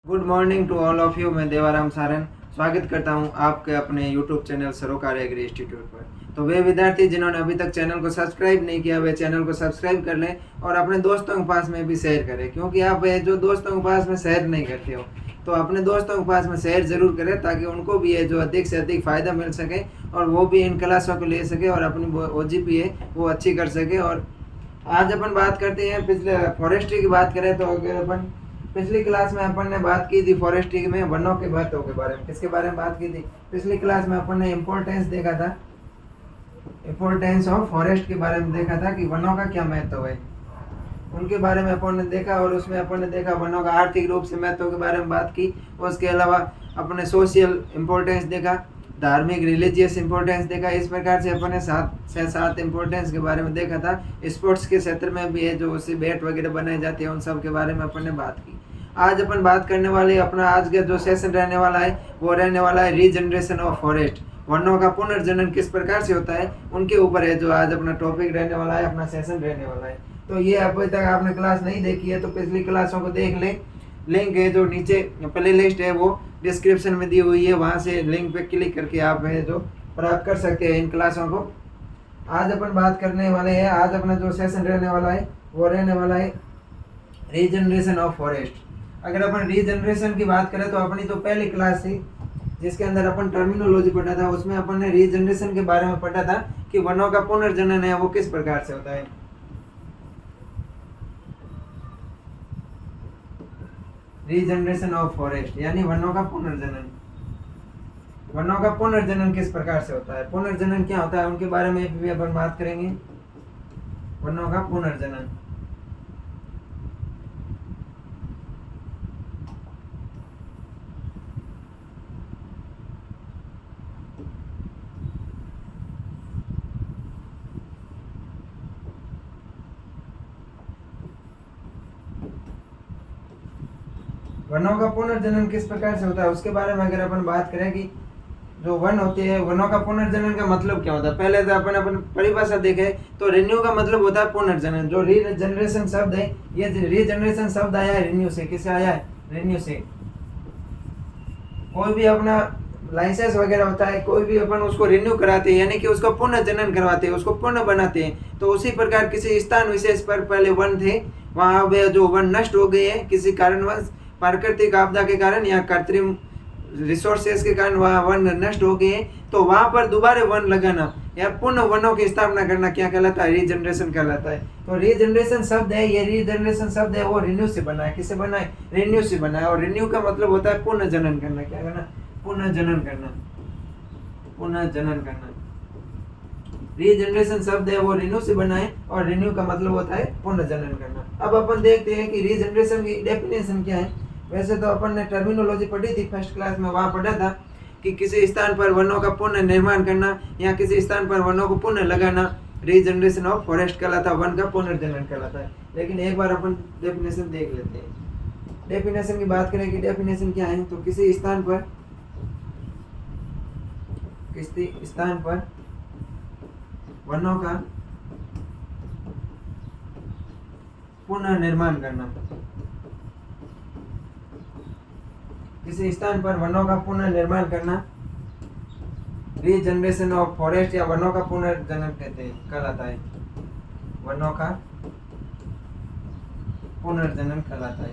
Good morning to all of you. मैं देवाराम सारन स्वागत करता हूं आपके अपने YouTube channel Sarokar agri institute पर। तो वे विद्यार्थी जिन्होंने अभी तक चैनल को सब्सक्राइब नहीं किया वे चैनल को सब्सक्राइब कर लें और अपने दोस्तों के पास में भी शेयर करें, क्योंकि आप जो दोस्तों के पास में शेयर नहीं करते हो तो अपने दोस्तों के पास में शेयर जरूर करें, ताकि उनको भी ये जो अधिक से अधिक फ़ायदा मिल सके और वो भी इन क्लासों को ले सके और अपनी OGP है वो अच्छी कर सके। और आज अपन बात करते हैं पिछले फॉरेस्ट्री की बात करें तो अगर अपन पिछली क्लास में अपन ने बात की थी फॉरेस्ट्री में वनों के महत्व के बारे में। किसके बारे में बात की थी? पिछली क्लास में अपन ने इम्पोर्टेंस देखा था, इम्पोर्टेंस ऑफ फॉरेस्ट के बारे में देखा था कि वनों का क्या महत्व है, उनके बारे में अपन ने देखा। और उसमें अपन ने देखा वनों का आर्थिक रूप से महत्व के बारे में बात की। उसके अलावा अपन ने सोशल इम्पोर्टेंस देखा, धार्मिक रिलीजियस इम्पोर्टेंस देखा। इस प्रकार से अपन ने 7 इम्पोर्टेंस के बारे में देखा था। स्पोर्ट्स के क्षेत्र में भी है जो उससे बैट वगैरह बनाई जाती है, उन सब के बारे में अपन ने बात की। आज अपन बात करने वाले अपना आज का जो सेशन रहने वाला है वो रहने वाला है रीजनरेशन ऑफ फॉरेस्ट, वनों का पुनर्जनन किस प्रकार से होता है उनके ऊपर है जो आज अपना टॉपिक रहने वाला है, अपना सेशन रहने वाला है। तो ये अभी तक आपने क्लास नहीं देखी है तो पिछली क्लासों को देख लें। लिंक है जो नीचे प्ले लिस्ट है वो डिस्क्रिप्शन में दी हुई है, वहाँ से लिंक पे क्लिक करके आप है जो प्राप्त कर सकते हैं इन क्लासों को। आज अपन बात करने वाले हैं, आज अपना जो सेशन रहने वाला है वो रहने वाला है रीजनरेशन ऑफ फॉरेस्ट। अगर अपन रीजनरेशन की बात करें तो अपनी तो पहली क्लास थी जिसके अंदर अपन टर्मिनोलॉजी पढ़ा था, उसमें अपन ने रीजनरेशन के बारे में पढ़ा था कि वनों का पुनर्जनन है वो किस प्रकार से होता है। रीजनरेशन ऑफ फॉरेस्ट यानी वनों का पुनर्जनन, वनों का पुनर्जनन किस प्रकार से होता है, पुनर्जनन क्या होता है उनके बारे में भी अपन बात करेंगे। वनों का पुनर्जनन, वनों का पुनर्जनन किस प्रकार से होता है उसके बारे में अगर अपन बात करें कि जो वन होते हैं वनों का पुनर्जनन का मतलब क्या होता है। पहले तो अपन परिभाषा देखे तो रिन्यू का मतलब होता है पुनर्जनन। जो रीजनरेशन शब्द है ये रीजनरेशन शब्द आया है रिन्यू से। किससे आया है? रिन्यू से। कोई भी अपना लाइसेंस वगैरह होता है, कोई भी अपन उसको रिन्यू कराते हैं यानी कि उसको पुनर्जनन करवाते हैं, उसको पुनः बनाते हैं। तो उसी प्रकार किसी स्थान विशेष पर पहले वन थे, वहाँ वे जो वन नष्ट हो गए हैं किसी कारणवश, प्राकृतिक आपदा के कारण या कृत्रिम रिसोर्सेस के कारण वहाँ वन नष्ट हो गए, तो वहाँ पर दोबारा वन लगाना या पुनः वनों की स्थापना करना क्या कहलाता है? रीजनरेशन कहलाता है। तो रीजनरेशन शब्द है, ये रीजनरेशन शब्द है वो रिन्यू से बना है। किससे बना है? रिन्यू से बना है। और रिन्यू का मतलब होता है पुनर्जनन करना। क्या करना? पुनर्जनन करना, पुनर्जनन करना। रीजनरेशन शब्द है वो रिन्यू से बना है और रिन्यू का मतलब होता है पुनर्जनन करना। अब अपन देखते हैं कि रीजनरेशन की डेफिनेशन क्या है। वैसे तो अपन ने टर्मिनोलॉजी पढ़ी थी फर्स्ट क्लास में, वहाँ पढ़ा था कि किसी स्थान पर वनों का पुनः निर्माण करना या किसी स्थान पर वनों को पुनः लगाना रीजनरेशन ऑफ फॉरेस्ट कहलाता है, वन का पुनर्जनन कहलाता है। लेकिन एक बार अपन डेफिनेशन देख लेते हैं। डेफिनेशन की बात करें कि डेफिनेशन क्या है, तो किसी स्थान पर वनों का पुनः निर्माण करना, किसी स्थान पर वनों का पुनः निर्माण करना रीजनरेशन ऑफ फॉरेस्ट या वनों का पुनर्जनन कहलाता है, वनों का पुनर्जनन कहलाता है।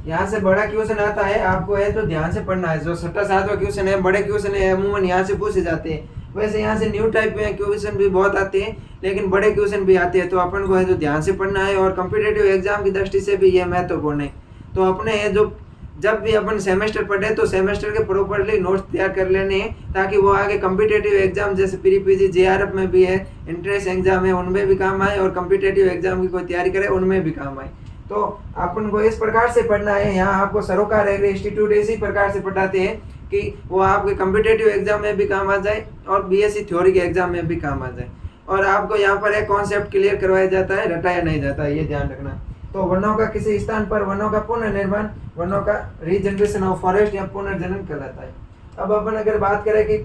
यहाँ से बड़ा क्वेश्चन आता है, आपको है तो ध्यान से पढ़ना है। जो 6वां क्वेश्चन है, बड़े क्वेश्चन है अमूमन यहाँ से पूछे जाते हैं। वैसे यहाँ से न्यू टाइप में क्वेश्चन भी बहुत आते हैं लेकिन बड़े क्वेश्चन भी आते हैं, तो अपन को है तो ध्यान से पढ़ना है। और कॉम्पिटिटिव एग्जाम की दृष्टि से भी यह महत्वपूर्ण है। तो अपने है जो जब भी अपन सेमेस्टर पढ़े तो सेमेस्टर के प्रॉपरली नोट्स तैयार कर लेने हैं, ताकि वो आगे कॉम्पिटिटिव एग्जाम जैसे प्री पीजी JRF में भी है, इंट्रेंस एग्जाम है उनमें भी काम आए, और कॉम्पिटिटिव एग्जाम की कोई तैयारी करे उनमें भी काम आए। तो अपन को इस प्रकार से पढ़ना है। यहाँ आपको सरोकार एग्री इंस्टीट्यूट इसी प्रकार से पढ़ाते हैं कि वो आपके कॉम्पिटिटिव एग्जाम में भी काम आ जाए और BSc थ्योरी के एग्जाम में भी काम आ जाए। और आपको यहाँ पर एक कॉन्सेप्ट क्लियर करवाया जाता है, रटाया नहीं जाता है, ये ध्यान रखना। तो वनों का किसी स्थान पर वनों का पुनर्निर्माण, वनों का रीजनरेशन ऑफ फॉरेस्ट या पुनर्जनन कहलाता है। अब अपन अगर बात करें कि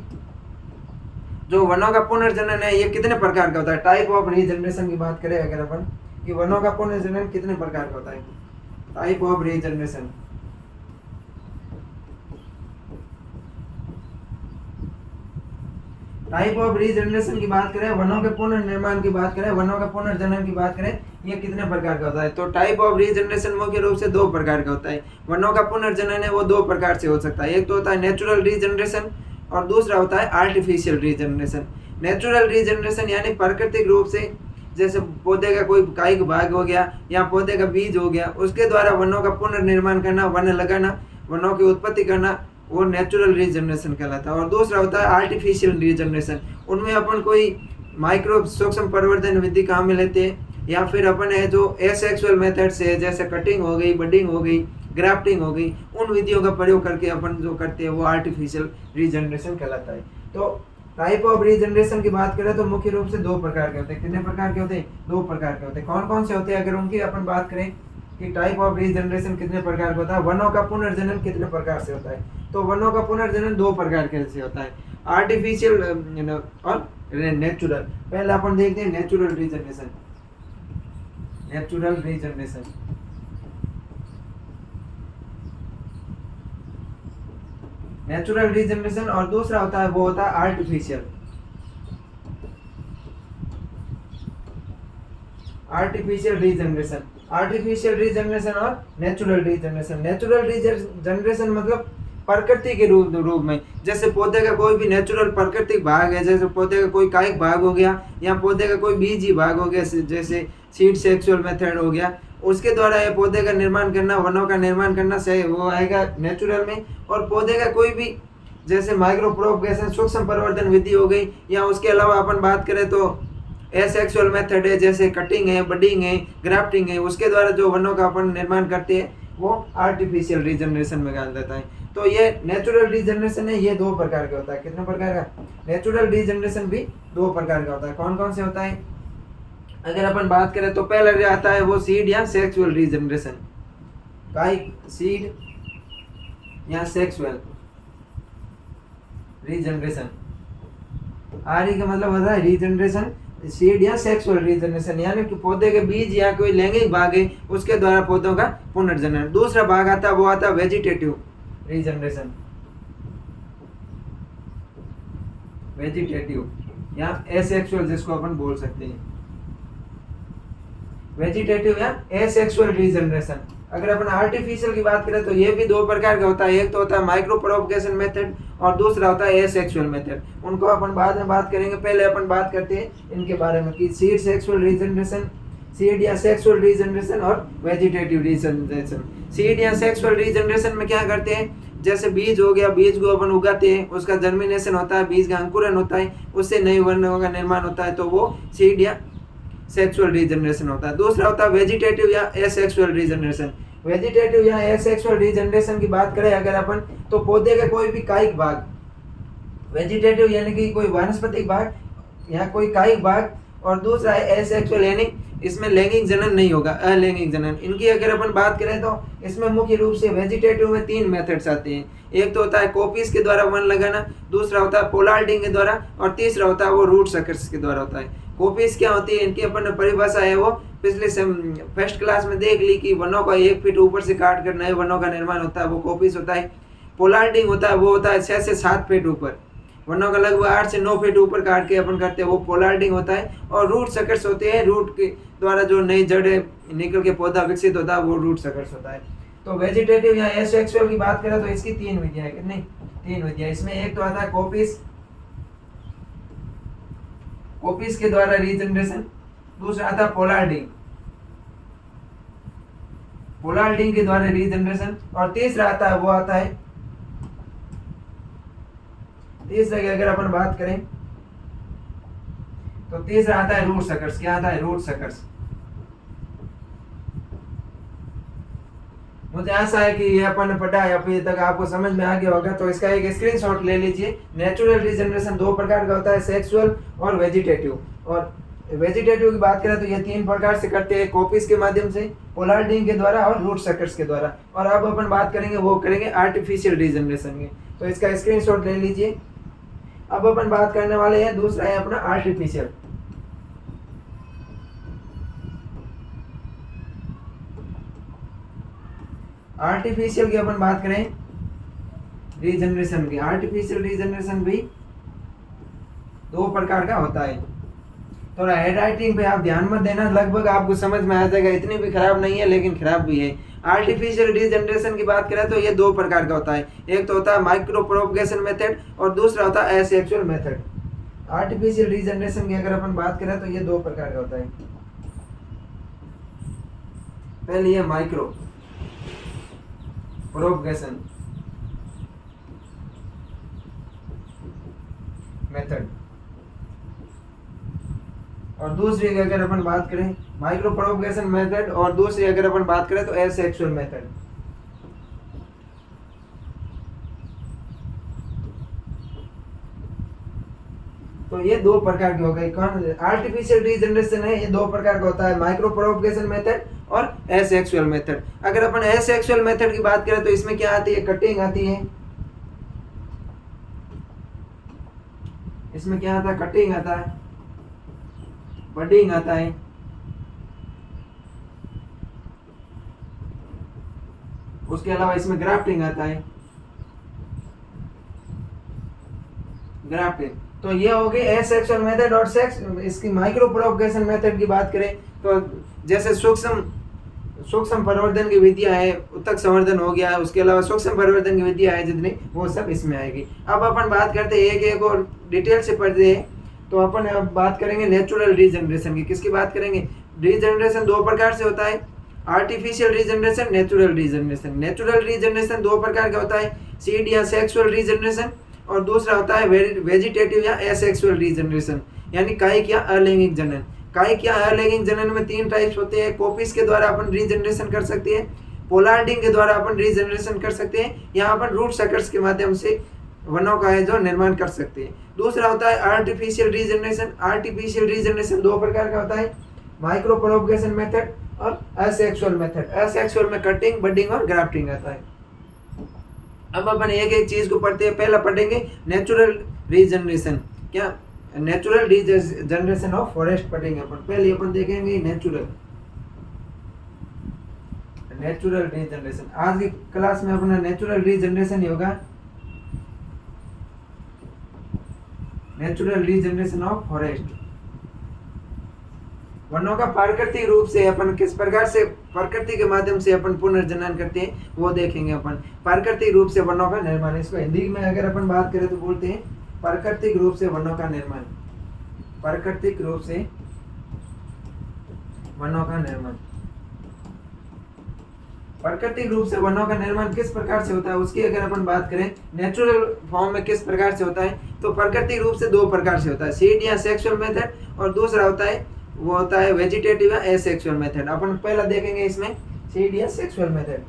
जो वनों का पुनर्जनन है ये कितने प्रकार का होता है, टाइप ऑफ रीजनरेशन की बात करें अगर अपन कि वनों का पुनर्जनन कितने प्रकार का होता है, type of regeneration. Type of regeneration की बात करें, वनों के पुनर्निर्माण की बात करें, वनों का पुनर्जनन की बात करें, ये कितने प्रकार का होता है? तो टाइप ऑफ रीजनरेशन मुख्य रूप से दो प्रकार का होता है। वनों का पुनर्जनन है वो दो प्रकार से हो सकता है। एक तो होता है नेचुरल रीजनरेशन और दूसरा होता है आर्टिफिशियल रीजनरेशन। नेचुरल रीजनरेशन यानी प्राकृतिक रूप से, जैसे पौधे का कोई कायिक भाग हो गया या पौधे का बीज हो गया, उसके द्वारा वनों का पुनर्निर्माण करना, वन लगाना, वनों की उत्पत्ति करना, वो नेचुरल रीजनरेशन कहलाता है। और दूसरा होता है आर्टिफिशियल रीजनरेशन। उनमें अपन कोई माइक्रो सूक्ष्म परिवर्धन विधि काम में लेते हैं, या फिर अपन है जो एसेक्सुअल मेथड से, जैसे कटिंग हो गई, बडिंग हो गई, ग्राफ्टिंग हो गई, उन विधियों का प्रयोग करके अपन जो करते हैं वो आर्टिफिशियल रीजनरेशन कहलाता है। तो टाइप ऑफ रीजनरेशन की बात करें तो मुख्य रूप से दो प्रकार के होते हैं। कितने प्रकार के होते हैं? दो प्रकार के होते हैं। कौन कौन से होते हैं? अगर उनकी अपन बात करें कि टाइप ऑफ रीजनरेशन कितने प्रकार का होता है, वनों का पुनर्जनन कितने प्रकार से होता है, तो वनों का पुनर्जनन दो प्रकार के से होता है, आर्टिफिशियल और नेचुरल। पहले अपन देखते हैं natural regeneration. Natural regeneration, natural regeneration, और दूसरा होता है वो होता है artificial. Artificial regeneration, artificial regeneration और नेचुरल रीजनरेशन। नेचुरल रीजनरेशन मतलब प्रकृति के रूप में, जैसे पौधे का कोई भी नेचुरल प्राकृतिक भाग है, जैसे पौधे का कोई कायिक भाग हो गया या पौधे का कोई बीजी भाग हो गया, जैसे सीड सेक्सुअल मेथड हो गया, उसके द्वारा ये पौधे का निर्माण करना, वनों का निर्माण करना सही वो आएगा नेचुरल में। और पौधे का कोई भी जैसे माइक्रो प्रोपगेशन सूक्ष्म परिवर्तन विधि हो गई, या उसके अलावा अपन बात करें तो एसेक्सुअल मेथड है, जैसे कटिंग है, बडिंग है, ग्राफ्टिंग है, उसके द्वारा जो वनों का अपन निर्माण करते हैं वो आर्टिफिशियल रीजनरेशन में कहा जाता है। तो ये नेचुरल रीजनरेशन है, ये दो प्रकार का होता है। कितने प्रकार का? नेचुरल रीजनरेशन भी दो प्रकार का होता है। कौन कौन से होता है? अगर अपन बात करें तो पहले जो आता है वो सीड या सेक्सुअल रीजनरेशन, कायिक, सीड या सेक्सुअल रीजनरेशन। आर का मतलब होता है रीजनरेशन, सीड या सेक्सुअल रीजनरेशन यानी कि पौधे के बीज या कोई लैंगिक भाग है उसके द्वारा पौधों का पुनर्जनन। दूसरा भाग आता है वो आता है वेजिटेटिव रीजनरेशन, वेजिटेटिव या एसेक्सुअल जिसको अपन बोल सकते हैं, वेजिटेटिव या एसेक्सुअल रीजनरेशन। अगर अपन आर्टिफिशियल की बात करें तो ये भी दो प्रकार का होता है। एक तो होता है माइक्रो प्रोपगेशन मेथड और दूसरा होता है एसेक्सुअल मेथड। उनको अपन बाद में बात करेंगे, पहले अपन बात करते हैं इनके बारे में कि सीड सेक्सुअल रीजनरेशन, सीड या सेक्सुअल रीजनरेशन और वेजिटेटिव रीजनरेशन। सीड या सेक्सुअल रीजनरेशन में क्या करते हैं, जैसे बीज हो गया, बीज को अपन उगाते हैं, उसका जर्मिनेशन होता है, बीज का अंकुरन होता है, उससे नए वर्णों का निर्माण होता है, तो वो सीड या सेक्सुअल रीजनरेशन होता है। दूसरा होता है वेजिटेटिव या एसेक्सुअल रीजनरेशन। वेजिटेटिव या एसेक्सुअल रीजनरेशन की बात करें अगर अपन तो पौधे का कोई भी कायिक भाग, वेजिटेटिव यानी कि कोई वानस्पतिक भाग या कोई कायिक भाग, और दूसरा है एसेक्सुअल यानी इसमें लैंगिक जनन नहीं होगा, अलैंगिक जनन। इनकी अगर अपन बात करें तो इसमें मुख्य रूप से वेजिटेटिव में तीन मेथड्स आते हैं। एक तो होता है कॉपीज के द्वारा वन लगाना, दूसरा होता है पोलार्डिंग के द्वारा, और तीसरा होता है वो रूट सकर्स के द्वारा होता है। कॉपीज क्या होती है, इनकी अपन परिभाषा है वो पिछले फर्स्ट क्लास में देख ली कि वनों का 1 फीट ऊपर से काट कर नए वनों का निर्माण होता है, वो कॉपीज होता है। पोलार्डिंग होता है वो होता है 6 से 7 फीट ऊपर, वनों का लगभग 8 से 9 फीट ऊपर काट के अपन करते हैं, वो पोलार्डिंग होता है। और रूट सकर्स होते हैं, रूट के द्वारा जो नई जड़ें निकल के पौधा विकसित होता है वो रूट सकर्स होता है। तो वेजिटेटिव या एसेक्सुअल की बात करें तो इसकी तीन विधियां है, कितनी? तीन विधियां। इसमें एक तो आता है कॉपीज, कॉपीज के द्वारा रीजनरेशन, दूसरा आता है पोलार्डिंग, पोलार्डिंग के द्वारा रीजनरेशन, और तीसरा आता है वो आता है, तीसरा की अगर अपन बात करें तो तीसरा आता है रूट सकर्स। क्या आता है? Root suckers. मुझे आशा है कि ये अपन ने पढ़ा है अभी तक आपको समझ में आ गया होगा। तो इसका एक स्क्रीनशॉट ले लीजिए। नेचुरल रीजनरेशन दो प्रकार का होता है, सेक्सुअल और वेजिटेटिव। और वेजिटेटिव की बात करें तो ये तीन प्रकार से करते हैं, कॉपीज के माध्यम से, पोलार्डिंग के द्वारा और रूट सकर्स के द्वारा। और अब अपन बात करेंगे वो करेंगे आर्टिफिशियल रीजनरेशन की। तो इसका स्क्रीनशॉट ले लीजिए। अब अपन बात करने वाले हैं, दूसरा है अपना आर्टिफिशियल। आर्टिफिशियल की अपन बात करें रीजनरेशन की, आर्टिफिशियल रीजनरेशन भी दो प्रकार का होता है। थोड़ा हैंड राइटिंग पे आप ध्यान मत देना, लगभग आपको समझ में आ जाएगा, इतनी भी खराब नहीं है लेकिन खराब भी है। आर्टिफिशियल रीजनरेशन की बात करें तो ये दो प्रकार का होता है, एक तो होता है माइक्रो प्रोपगेशन मेथड और दूसरा होता है एसेक्सुअल मेथड। आर्टिफिशियल रीजनरेशन की अगर अपन बात करें तो ये दो प्रकार का होता है। पहले ये माइक्रो प्रोपगेशन मेथड और दूसरी अगर अपन बात करें माइक्रो प्रोपगेशन मेथड और दूसरी अगर अपन बात करें तो एसेक्सुअल मेथड। तो ये दो प्रकार के हो गए। कौन आर्टिफिशियल रीजनरेशन है, ये दो प्रकार का होता है, माइक्रो प्रोपगेशन मेथड और एसेक्सुअल मेथड। अगर अपन एसेक्सुअल मेथड की बात करें तो इसमें क्या आती है, कटिंग आती है, इसमें क्या आता है, कटिंग आता है, बडिंग आता है, उसके अलावा इसमें ग्राफ्टिंग आता है, ग्राफ्टिंग। तो ये हो गई एसेक्सुअल मेथड और सेक्स। इसकी माइक्रो प्रोपगेशन मेथड की बात करें तो जैसे सूक्ष्म परिवर्धन की विधियां है, उत्तक संवर्धन हो गया, उसके अलावा सूक्ष्म परिवर्धन की विधियां है जितनी, वो सब इसमें आएगी। अब अपन बात करते हैं एक एक और डिटेल से पढ़ते हैं। तो अपन अब बात करेंगे नेचुरल रीजनरेशन की। किसकी बात करेंगे, रीजनरेशन दो प्रकार से होता है, artificial regeneration, natural regeneration. Natural regeneration दो प्रकार का होता है, सीड या सेक्सुअल रीजनरेशन और दूसरा होता है वेजिटेटिव या एसेक्सुअल रीजनरेशन, यानी कायिक या अलैंगिक जनन। कायिक या अलैंगिक जनन में तीन टाइप्स होते हैं। कोपिस के द्वारा अपन रीजनरेशन कर सकते हैं, पोलार्डिंग के द्वारा अपन रीजनरेशन कर सकते हैं, यहाँ अपन रूट सकर्स के माध्यम से वनों का है जो निर्माण कर सकते हैं। दूसरा होता है आर्टिफिशियल रीजनरेशन। आर्टिफिशियल रीजनरेशन दो प्रकार का होता है, माइक्रो प्रोपगेशन मेथड और असेक्सुअल मेथड। असेक्सुअल में कटिंग, बडिंग और ग्राफ्टिंग आता है। अब अपन एक एक चीज को पढ़ते हैं। पहला पढ़ेंगे नेचुरल रीजनरेशन। क्या, नेचुरल रीजनरेशन ऑफ फॉरेस्ट पढ़ेंगे अपन। पहले अपन देखेंगे नेचुरल रीजनरेशन। आज की क्लास में अपना नेचुरल रीजनरेशन ही होगा, नेचुरल रीजनरेशन ऑफ फॉरेस्ट। वनों का प्राकृतिक रूप से अपन किस प्रकार से प्रकृति के माध्यम से अपन पुनर्जनन करते हैं वो देखेंगे अपन। प्राकृतिक रूप से वनों का निर्माण, इसको हिंदी में अगर अपन बात करें तो बोलते हैं प्राकृतिक रूप से वनों का निर्माण। प्राकृतिक रूप से वनों का निर्माण, प्राकृतिक रूप से वनों का निर्माण किस प्रकार से होता है उसकी अगर अपन बात करें, नेचुरल फॉर्म में किस प्रकार से होता है, तो प्राकृतिक रूप से दो प्रकार से होता है, सीड या सेक्सुअल मेथड और दूसरा होता है वो होता है वेजिटेटिव या एसेक्सुअल मेथड। अपन पहला देखेंगे इसमें सीड या सेक्सुअल मेथड।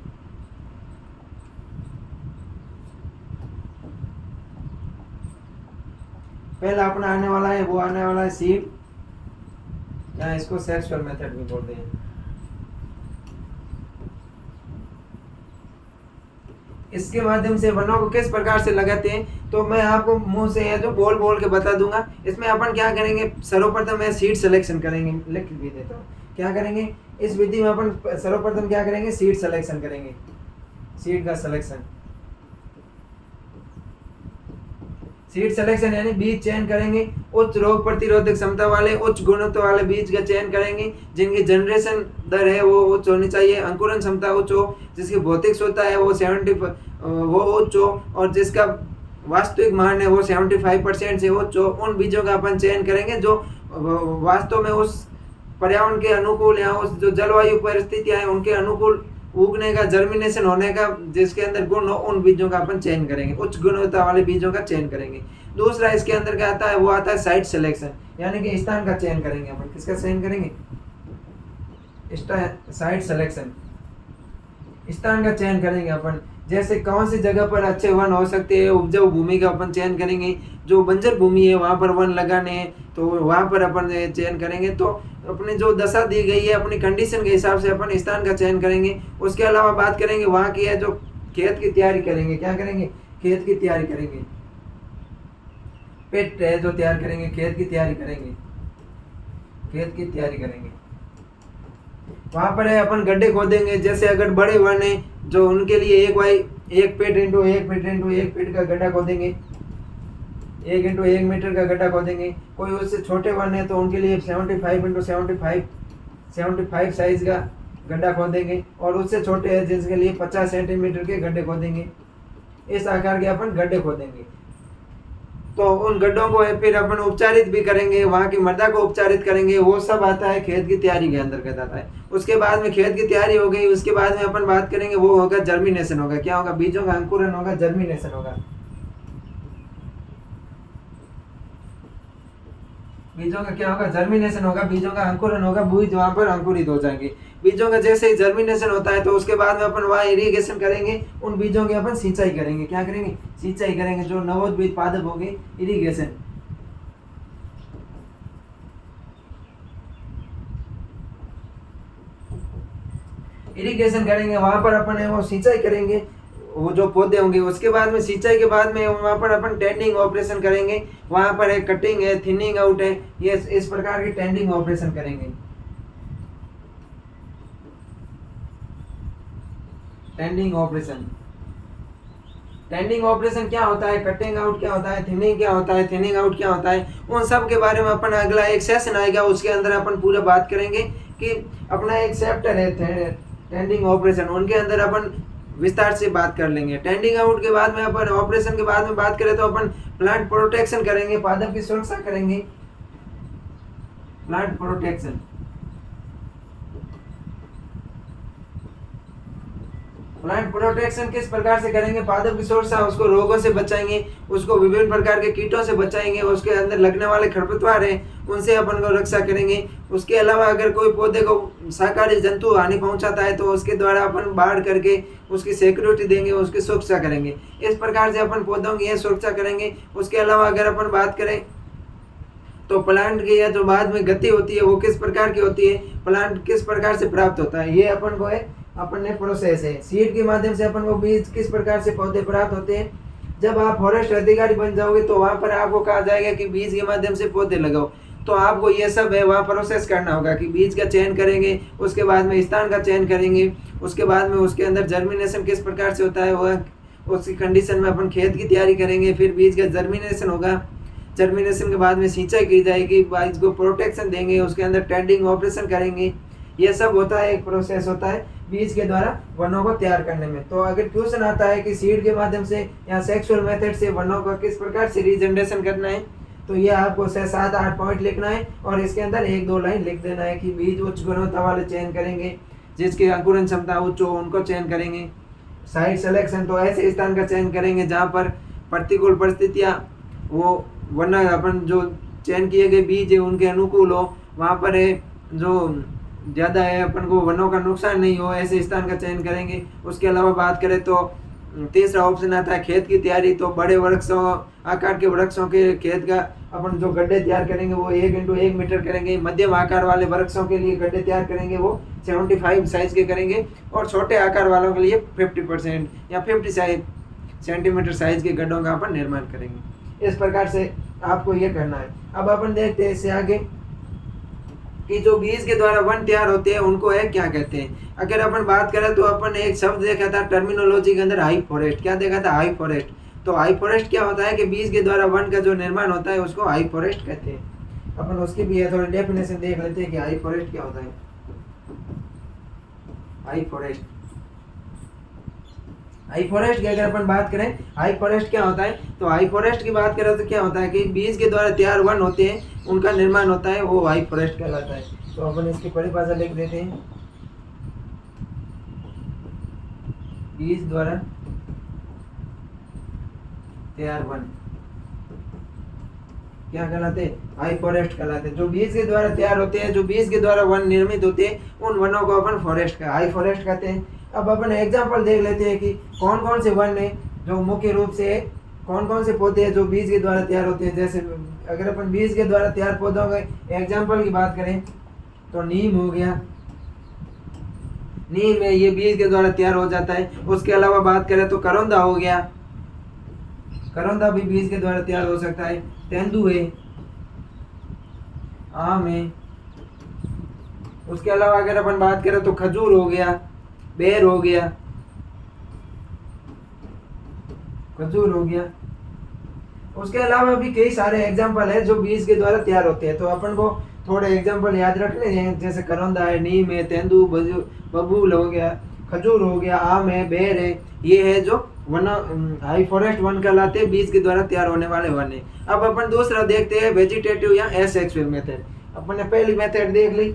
पहला अपना आने वाला है वो आने वाला है सीड, या इसको सेक्सुअल मेथड भी बोलते हैं। इसके माध्यम से वनों को किस प्रकार से लगाते हैं तो मैं आपको मुंह से या जो बोल बोल के बता दूंगा। इसमें अपन क्या करेंगे, सर्वप्रथम मैं सीड सिलेक्शन करेंगे, लिख भी देता हूँ। क्या करेंगे इस विधि में अपन सर्वप्रथम क्या करेंगे, सीड सिलेक्शन करेंगे, सीड का सिलेक्शन। सीड सिलेक्शन यानी बीज चयन करेंगे, उच्च रोग प्रतिरोधक क्षमता वाले, उच्च गुणवत्ता वाले बीज का चयन करेंगे जिनकी जनरेशन दर है वो उच्च होनी चाहिए, अंकुरण क्षमता उच्च हो, जिसकी भौतिक शुद्धता है वो 70 वो उच्च हो और जिसका वास्तविक मान है वो 75% से उच्च हो। उन बीजों का अपन चयन करेंगे जो वास्तव में उस पर्यावरण के अनुकूल या उस जो जलवायु परिस्थितियां हैं उनके अनुकूल उगने का, जर्मिनेशन होने का जिसके अंदर गुण हो, उन बीजों का अपन चयन करेंगे, उच्च गुणवत्ता वाले बीजों का चयन करेंगे। दूसरा इसके अंदर क्या आता है, वो आता है साइट सिलेक्शन, यानी कि स्थान का चयन करेंगे अपन। किसका चयन करेंगे, साइट सिलेक्शन, स्थान का चयन करेंगे अपन। जैसे कौन सी जगह पर अच्छे वन हो सकते हैं, उपजाऊ भूमि का अपन चयन करेंगे। जो बंजर भूमि है वहां पर वन लगाने हैं तो वहां पर अपन चयन करेंगे। तो अपनी जो दशा दी गई है अपनी कंडीशन के हिसाब से अपन स्थान का चयन करेंगे। उसके अलावा बात करेंगे वहां की है जो खेत की तैयारी करेंगे। क्या करेंगे, खेत की तैयारी करेंगे, पेट है जो तैयार करेंगे, खेत की तैयारी करेंगे, खेत की तैयारी करेंगे। वहाँ पर है अपन गड्ढे खोदेंगे। जैसे अगर बड़े वन है जो उनके लिए एक फीट इंटू एक फीट इंटू एक फीट का गड्ढा खोदेंगे, 1 इंटू 1 मीटर का गड्ढा खोदेंगे। कोई उससे छोटे वन है तो उनके लिए 75 इंटू 75 साइज का गड्ढा खोदेंगे, और उससे छोटे हैं जिसके लिए 50 सेंटीमीटर के गड्ढे खोदेंगे। इस आकार के अपन गड्ढे खोदेंगे। तो उन गड्ढों को है फिर अपन उपचारित भी करेंगे, वहाँ की मृदा को उपचारित करेंगे। वो सब आता है खेत की तैयारी के अंतर्गत आता है। उसके बाद में खेत की तैयारी हो गई, उसके बाद में अपन बात करेंगे वो होगा जर्मिनेशन होगा। क्या होगा? बीजों का अंकुरन होगा, जर्मिनेशन होगा। बीजों का क्या होगा? जर्मिनेशन होगा। बीजों का अंकुरन होगा, बीज वहां पर अंकुरित हो जाएंगे। बीजों का जैसे ही जर्मिनेशन होता है तो उसके बाद में अपन वहाँ इरिगेशन करेंगे, उन बीजों की अपन सिंचाई करेंगे। क्या करेंगे? सिंचाई करेंगे। जो नवोदित पादप होंगे, इरिगेशन, इरिगेशन करेंगे। वहां पर अपन है वो सिंचाई करेंगे, वो जो पौधे होंगे। उसके बाद में सिंचाई के बाद में वहां पर अपन टेंडिंग ऑपरेशन करेंगे। वहां पर है कटिंग है, थिनिंग आउट है, ये इस प्रकार की टेंडिंग ऑपरेशन करेंगे। टेंडिंग ऑपरेशन, टेंडिंग ऑपरेशन क्या होता है, कटिंग आउट क्या होता है, थिनिंग क्या होता है, थिनिंग आउट क्या होता है, उन सब के बारे में अपन अगला एक सेशन आएगा, उसके अंदर अपन पूरा बात करेंगे कि अपना एक चैप्टर है टेंडिंग ऑपरेशन, उनके अंदर अपन विस्तार से बात कर लेंगे। टेंडिंग आउट के बाद में अपन ऑपरेशन के बाद में बात करें तो अपन प्लांट प्रोटेक्शन करेंगे, पादप की सुरक्षा करेंगे। प्लांट प्रोटेक्शन, प्लांट प्रोटेक्शन किस प्रकार से करेंगे? पादप की सुरक्षा, उसको रोगों से बचाएंगे, उसको विभिन्न प्रकार के कीटों से बचाएंगे, उसके अंदर लगने वाले खरपतवार हैं उनसे अपन को रक्षा करेंगे। उसके अलावा अगर कोई पौधे को शाकाहारी जंतु हानि पहुंचाता है तो उसके द्वारा अपन बाढ़ करके उसकी सिक्योरिटी देंगे, उसकी सुरक्षा करेंगे। इस प्रकार से अपन पौधों की यह सुरक्षा करेंगे। उसके अलावा अगर अपन बात करें तो प्लांट की यह जो बाद में गति होती है वो किस प्रकार की होती है, प्लांट किस प्रकार से प्राप्त होता है, ये अपन को है अपन ने प्रोसेस है। सीड के माध्यम से अपन को बीज किस प्रकार से पौधे प्राप्त होते हैं। जब आप फॉरेस्ट अधिकारी बन जाओगे तो वहां पर आपको कहा जाएगा कि बीज के माध्यम से पौधे लगाओ, तो आपको ये सब है वहाँ प्रोसेस करना होगा कि बीज का चयन करेंगे, उसके बाद में स्थान का चयन करेंगे, उसके बाद में उसके अंदर जर्मिनेशन किस प्रकार से होता है वह उसकी कंडीशन में अपन खेत की तैयारी करेंगे। फिर बीज का जर्मिनेशन होगा, जर्मिनेशन के बाद में सिंचाई की जाएगी, बीज को प्रोटेक्शन देंगे, उसके अंदर टेंडिंग ऑपरेशन करेंगे। ये सब होता है, एक प्रोसेस होता है बीज के द्वारा वनों को तैयार करने में। तो अगर क्वेश्चन आता है कि सीड के माध्यम से या सेक्सुअल मेथड से वनों का किस प्रकार से रीजनरेशन करना है, तो ये आपको 6-7-8 पॉइंट लिखना है और इसके अंदर 1-2 लाइन लिख देना है कि बीज उच्च गुणवत्ता वाले चयन करेंगे, जिसकी अंकुरन क्षमता उच्च हो उनको चयन करेंगे। साइट सिलेक्शन, तो ऐसे स्थान का चयन करेंगे जहाँ पर प्रतिकूल परिस्थितियाँ वो वरना अपन जो चयन किए गए बीज है उनके अनुकूल हो, वहाँ पर है जो ज़्यादा है अपन को वनों का नुकसान नहीं हो, ऐसे स्थान का चयन करेंगे। उसके अलावा बात करें तो तीसरा ऑप्शन आता है खेत की तैयारी। तो बड़े वृक्षों आकार के वृक्षों के खेत का अपन जो गड्ढे तैयार करेंगे वो 1 इंटू 1 मीटर करेंगे। मध्यम आकार वाले वृक्षों के लिए गड्ढे तैयार करेंगे वो 75 साइज के करेंगे, और छोटे आकार वालों के लिए 50% या 50 सेंटीमीटर साइज के गड्ढों का अपन निर्माण करेंगे। इस प्रकार से आपको ये करना है। अब अपन देखते हैं इससे आगे कि जो बीज के द्वारा वन तैयार होते हैं उनको है क्या कहते हैं। अगर अपन बात करें तो अपन एक शब्द देखा था टर्मिनोलॉजी के अंदर, हाई फॉरेस्ट। क्या देखा था? High forest. तो हाई फॉरेस्ट क्या होता है कि बीज के द्वारा वन का जो निर्माण होता है उसको हाई फॉरेस्ट कहते हैं। अपन उसकी भी थोड़ी डेफिनेशन देख लेते हैं कि हाई फॉरेस्ट क्या होता है। हाई फॉरेस्ट, हाई फॉरेस्ट की अगर अपन बात करें, हाई फॉरेस्ट क्या होता है, तो हाई फॉरेस्ट की बात करें तो क्या होता है कि बीज के द्वारा तैयार वन होते हैं उनका निर्माण होता है, वो हाई फॉरेस्ट कहलाता है। तो अपन इसकी परिभाषा लिख देते हैं, बीज द्वारा तैयार वन क्या कहलाते हैं? हाई फॉरेस्ट कहलाते हैं। जो बीज के द्वारा तैयार होते हैं, जो बीज के द्वारा वन निर्मित होते हैं, उन वनों को अपन फॉरेस्ट का हाई फॉरेस्ट कहते हैं। अब अपन एग्जांपल देख लेते हैं कि कौन कौन से वन है जो मुख्य रूप से कौन कौन से पौधे हैं जो बीज के द्वारा तैयार होते हैं। जैसे अगर अपन बीज के द्वारा तैयार पौधों के एग्जांपल की बात करें तो नीम हो गया, नीम है ये बीज के द्वारा तैयार हो जाता है। उसके अलावा बात करें तो करौंदा हो गया, करौंदा भी बीज के द्वारा तैयार हो सकता है। तेंदू है, आम है, उसके अलावा अगर अपन बात करें तो खजूर हो गया, बेर हो गया, खजूर हो गया। उसके अलावा भी कई सारे एग्जाम्पल है जो बीज के द्वारा तैयार होते हैं। तो अपन को थोड़े एग्जाम्पल याद रखने हैं, जैसे करौंदा है, नीम है, तेंदू, बबूल हो गया, खजूर हो गया, आम है, बेर है। ये है जो वन हाई फॉरेस्ट वन कहलाते हैं, बीज के द्वारा तैयार होने वाले वन है। अब अपन दूसरा देखते हैं वेजिटेटिव या एसेक्सुअल मेथड। अपन ने पहली मेथड देख ली।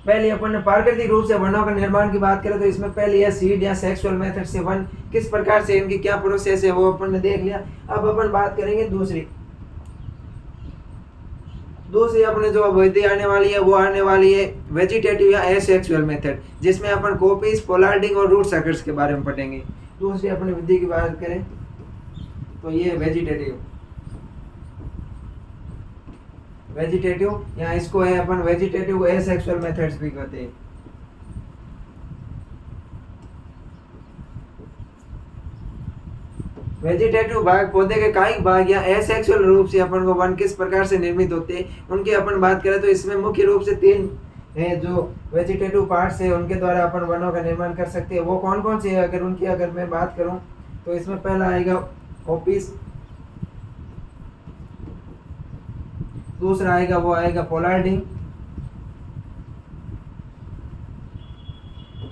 पहले अपन ने प्राकृतिक रूप से वनों का निर्माण की बात करें तो इसमें पहले है सीड या सेक्सुअल मेथड से वन, किस प्रकार से इनकी क्या प्रोसेस है वो अपन ने देख लिया। अब अपन बात करेंगे दूसरी अपने जो विधि आने वाली है वो आने वाली है वेजिटेटिव या एसेक्सुअल मेथड, जिसमें अपन कोपीज, पोलार्डिंग और रूट सकर्स के बारे में पढ़ेंगे। दूसरी अपनी विधि की बात करें तो ये वेजिटेटिव या इसको है अपन वेजिटेटिव एसेक्सुअल मेथड्स भी कहते हैं। वेजिटेटिव भाग पौधे के कायिक भाग या एसेक्सुअल रूप से अपन को वन किस प्रकार से निर्मित होते हैं उनके अपन बात करें तो इसमें मुख्य रूप से 3 है जो वेजिटेटिव पार्ट्स है, उनके द्वारा अपन वनों का निर्माण कर सकते हैं। वो कौन कौन से है अगर मैं बात करूं तो इसमें पहला आएगा कोपीज, दूसरा आएगा पोलार्डिंग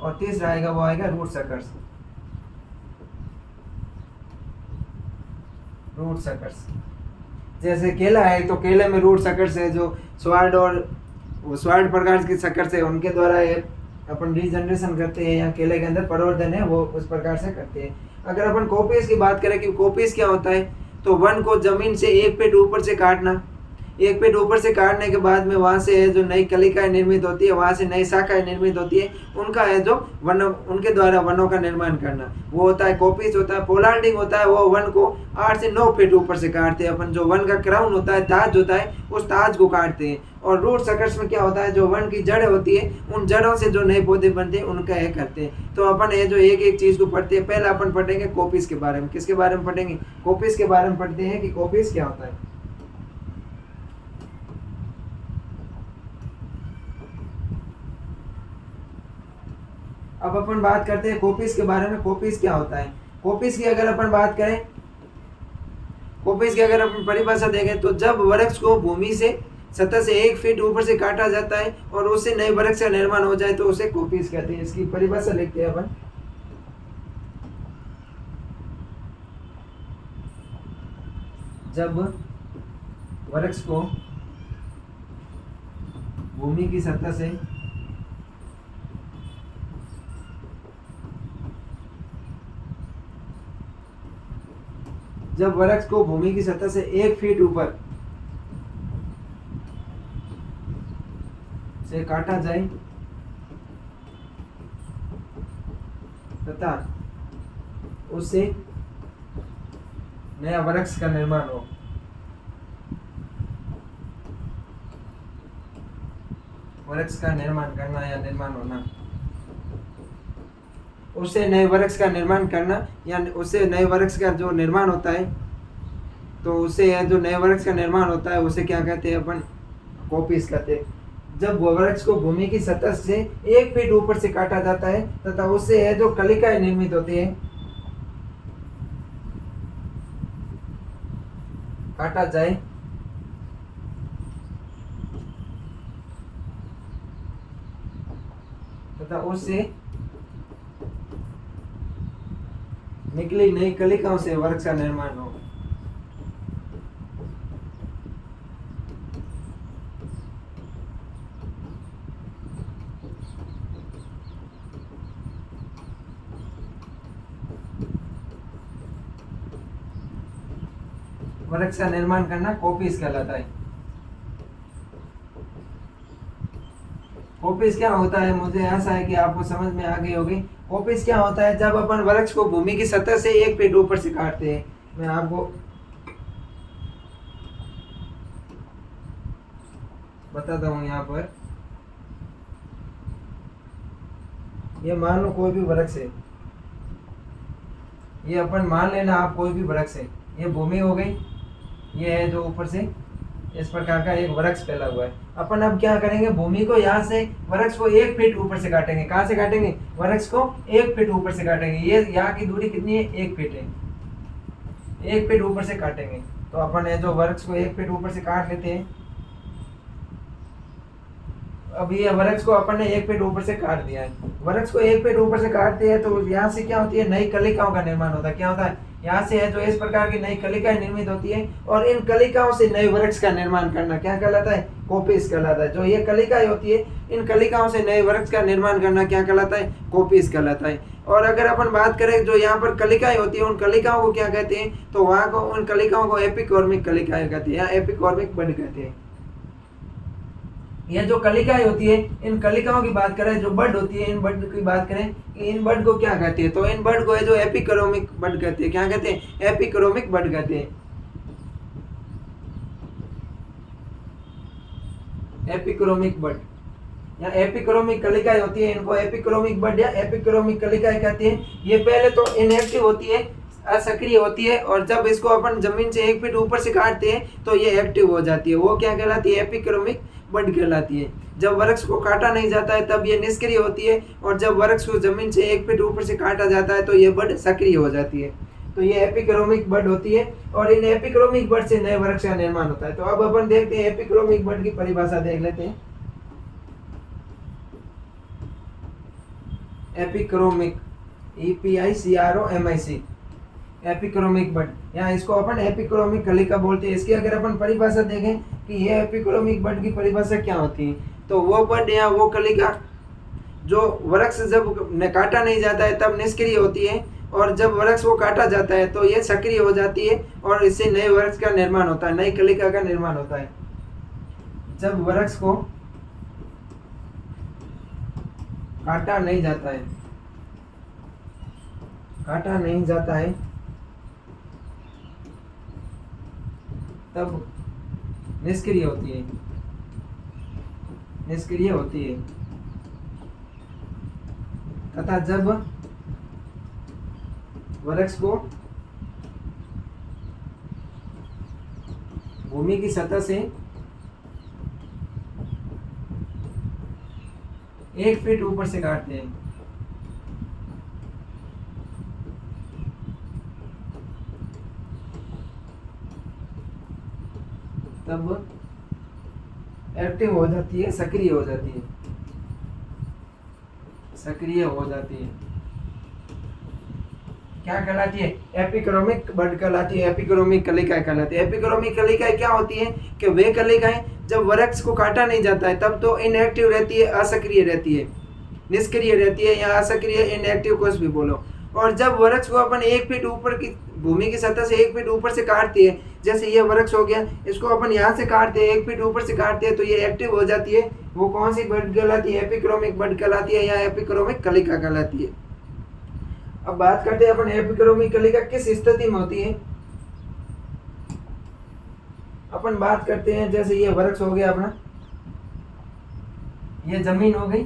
और तीसरा आएगा रूट सकर्स। जैसे केला है तो केले में रूट सकर्स है जो स्वाड प्रकार की सकर्स है, उनके द्वारा ये अपन रीजनरेशन करते हैं या केले के अंदर प्रवर्धन है वो उस प्रकार से करते हैं। अगर अपन कोपीज की बात करें कि कोपीज क्या होता है तो वन को जमीन से 1 फीट ऊपर से काटना, 1 फीट ऊपर से काटने के बाद में वहां से है जो नई कलिकाएं निर्मित होती है, वहां से नई शाखाएं निर्मित होती है, उनका है जो उनके द्वारा वनों का निर्माण करना वो होता है कोपीज होता है। पोलार्डिंग होता है वो वन को 8 से 9 फीट ऊपर से काटते हैं अपन, जो वन का क्राउन होता है, ताज होता है, उस ताज को काटते हैं। और रूट सकर्स में क्या होता है जो वन की जड़ होती है उन जड़ों से जो नए पौधे बनते हैं उनका ये करते हैं। तो अपन ये जो एक एक चीज को पढ़ते हैं, पहले अपन पढ़ेंगे कोपीज के बारे में। किसके बारे में पढ़ेंगे? कोपीज के बारे में पढ़ते हैं कि कोपीज क्या होता है। अब अपन बात करते हैं कोपीज के बारे में। कोपीज क्या होता है? कोपीज की अगर अपन बात करें, कोपीज की अगर अपन परिभाषा देखें तो जब वृक्ष को भूमि से सतह से 1 फीट ऊपर से काटा जाता है और उससे नए वृक्ष का निर्माण हो जाए तो उसे कोपीज कहते हैं। इसकी परिभाषा लिखते हैं अपन। जब वृक्ष को भूमि की सतह से जब वृक्ष को भूमि की सतह से 1 फीट ऊपर से काटा जाए तथा उससे नया वृक्ष का निर्माण हो, वृक्ष का निर्माण करना या निर्माण होना, उससे नए वृक्ष का निर्माण करना या उससे नए वृक्ष का जो निर्माण होता है तो उससे जो नए वृक्ष का निर्माण होता है उसे क्या कहते हैं अपन? कोपीज कहते हैं। जब वृक्ष को भूमि की सतह से 1 फीट ऊपर से काटा जाता है तथा उससे है जो कलिकाएं निर्मित होती है, काटा जाए तथा उससे निकली नई कलिकाओं से वृक्ष का निर्माण हो। वृक्ष का निर्माण करना कोपीज कहलाता है। कोपीज क्या होता है? मुझे ऐसा है कि आपको समझ में आ गई होगी। कोपीज क्या होता है? जब अपन वृक्ष को भूमि की सतह से 1 फीट ऊपर से काटते हैं। मैं आपको बताता हूँ यहाँ पर। ये मान लो कोई भी वृक्ष है, ये अपन मान लेना आप कोई भी वृक्ष है, ये भूमि हो गई, ये है जो ऊपर से इस प्रकार का एक वृक्ष फैला हुआ है। अपन अब क्या करेंगे, भूमि को यहाँ से वृक्ष को 1 फीट ऊपर से काटेंगे। कहाँ से काटेंगे, वृक्ष को 1 फीट ऊपर से काटेंगे। ये यहाँ की दूरी कितनी है, 1 फीट है। 1 फीट ऊपर से काटेंगे। तो अपन जो वृक्ष को 1 फीट ऊपर से काट लेते हैं। अब ये वृक्ष को अपन ने 1 फीट ऊपर से काट दिया है। वृक्ष को 1 फीट ऊपर से काटते हैं तो यहाँ से क्या होती है, नई कलिकाओं का निर्माण होता है। क्या होता है, यहाँ से है जो इस प्रकार की नई कलिकाएं निर्मित होती है, और इन कलिकाओं से नए वृक्ष का निर्माण करना क्या कहलाता है, कोपिस कहलाता है। जो ये कलिकाएं होती है, इन कलिकाओं से नए वृक्ष का निर्माण करना क्या कहलाता है, कोपिस कहलाता है। और अगर अपन बात करें जो यहाँ पर कलिकाएं होती है, उन कलिकाओं को क्या कहते हैं, तो वहाँ को उन कलिकाओं को एपिकॉर्मिक कलिकाएं कहते हैं, या एपिकॉर्मिक बड कहते हैं। यह जो कलिकाएं होती है, इन कलिकाओं की बात करें, जो बड होती है, इन बड की बात करें, इन बड को क्या कहते हैं, तो इन बड को है जो एपिक्रोमिक बड कहते हैं। क्या कहते हैं, एपिक्रोमिक बड कहते हैं। एपिक्रोमिक बड या एपिक्रोमिक कलिकाएं होती है, इनको एपिक्रोमिक बड या एपिक्रोमिक कलिकाएं कहते हैं। ये पहले तो इनएक्टिव होती है, असक्रिय होती है, और जब इसको अपन जमीन से 1 फीट ऊपर से काटते हैं तो ये एक्टिव हो जाती है। वो क्या कहलाती है, एपिक्रोमिक बड कहलाती है। जब वृक्ष को काटा नहीं जाता है तब ये निष्क्रिय होती है, और जब वृक्ष को जमीन से 1 फीट ऊपर से काटा जाता है तो ये बड सक्रिय हो जाती है। तो ये एपिक्रोमिक बड होती है, और इन एपिक्रोमिक बड से नए वृक्ष का निर्माण होता है। तो अब अपन देखते हैं एपिक्रोमिक बड की परिभाषा देख लेते हैं। एपिक्रोमिक, EPICROMIC, एपिक्रोमिक बड, यहाँ इसको अपन एपिक्रोमिक कलिका बोलते हैं। इसकी अगर अपन परिभाषा देखें कि ये एपिक्रोमिक बड की परिभाषा क्या होती है, तो वो बड या वो कलिका जो वृक्ष जब काटा नहीं जाता है तब निष्क्रिय होती है, और जब वृक्ष को काटा जाता है तो ये सक्रिय हो जाती है, और इससे नए वृक्ष का निर्माण होता है, नई कलिका का निर्माण होता है। जब वृक्ष को काटा नहीं जाता है, काटा नहीं जाता है, तब निष्क्रिय होती है, निष्क्रिय होती है। तथा जब वृक्ष को भूमि की सतह से 1 फीट ऊपर से काटते हैं, तब एक्टिव हो जाती है, सक्रिय हो जाती है, सक्रिय हो जाती है। क्या कहलाती है, एपिक्रोमिक बड कहलाती है, एपिक्रोमिक कलिकाएं कहलाती है। एपिक्रोमिक कलिकाएं क्या होती है कि वे कलिकाएं जब वृक्ष को काटा नहीं जाता है तब तो इनएक्टिव रहती है, असक्रिय रहती है, निष्क्रिय रहती है, या असक्रिय, इनएक्टिव कुछ भी बोलो। और जब वृक्ष को अपन 1 फीट ऊपर की भूमि की सतह से 1 फीट ऊपर से काटती है, जैसे ये वृक्ष हो गया, इसको अपन यहाँ से काटते हैं, 1 फीट ऊपर से काटते हैं, तो ये एक्टिव हो जाती है। वो कौन सी बड कहलाती है, एपिक्रोमिक बड कहलाती है, या एपिक्रोमिक कलिका कहलाती है। अब बात करते हैं अपन एपिक्रोमिक कलिका किस स्थिति में होती है। अपन बात करते हैं, जैसे ये वृक्ष हो गया अपना, ये जमीन हो गई,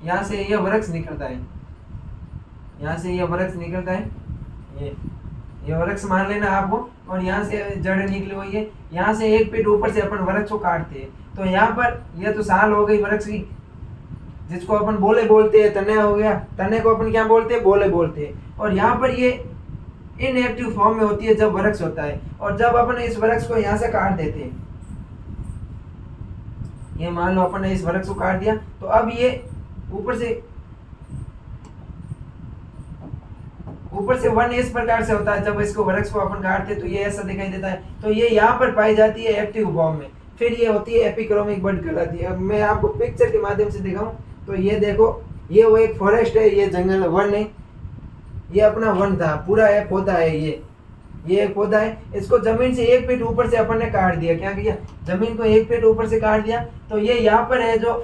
यहाँ से ये वृक्ष निकलता है, यहाँ से ये वृक्ष निकलता है, ये वृक्ष मान लेना आपको, और यहाँ से जड़ निकली हुई है, यहाँ से 1 फीट ऊपर से अपन वृक्ष को काटते हैं। तो यहाँ पर ये तो साल हो गई वृक्ष की, जिसको अपन बोले बोलते हैं, तने हो गया, तने को अपन क्या बोलते हैं, बोले बोलते हैं। और यहाँ पर ये इनएक्टिव फॉर्म में होती है जब वृक्ष होता है, और जब अपन इस वृक्ष को यहाँ से काट देते हैं, ये मान लो अपन ने इस वृक्ष को काट दिया, तो अब ये ऊपर से वन इस प्रकार से होता है। जब इसको वृक्ष को अपन काटते तो ये ऐसा दिखाई देता है, तो ये यहाँ पर पाई जाती है एक्टिव फॉर्म में, फिर ये होती है एपिक्रोमिक बड कहलाती है। अब मैं आपको पिक्चर के माध्यम से दिखाऊं तो ये देखो, ये वो एक फॉरेस्ट है, ये जंगल वन है, ये अपना वन था, पूरा एक पौधा है, ये एक पौधा है। इसको जमीन से 1 फीट ऊपर से अपन ने काट दिया। क्या किया, जमीन को 1 फीट ऊपर से काट दिया, तो ये यहाँ पर है जो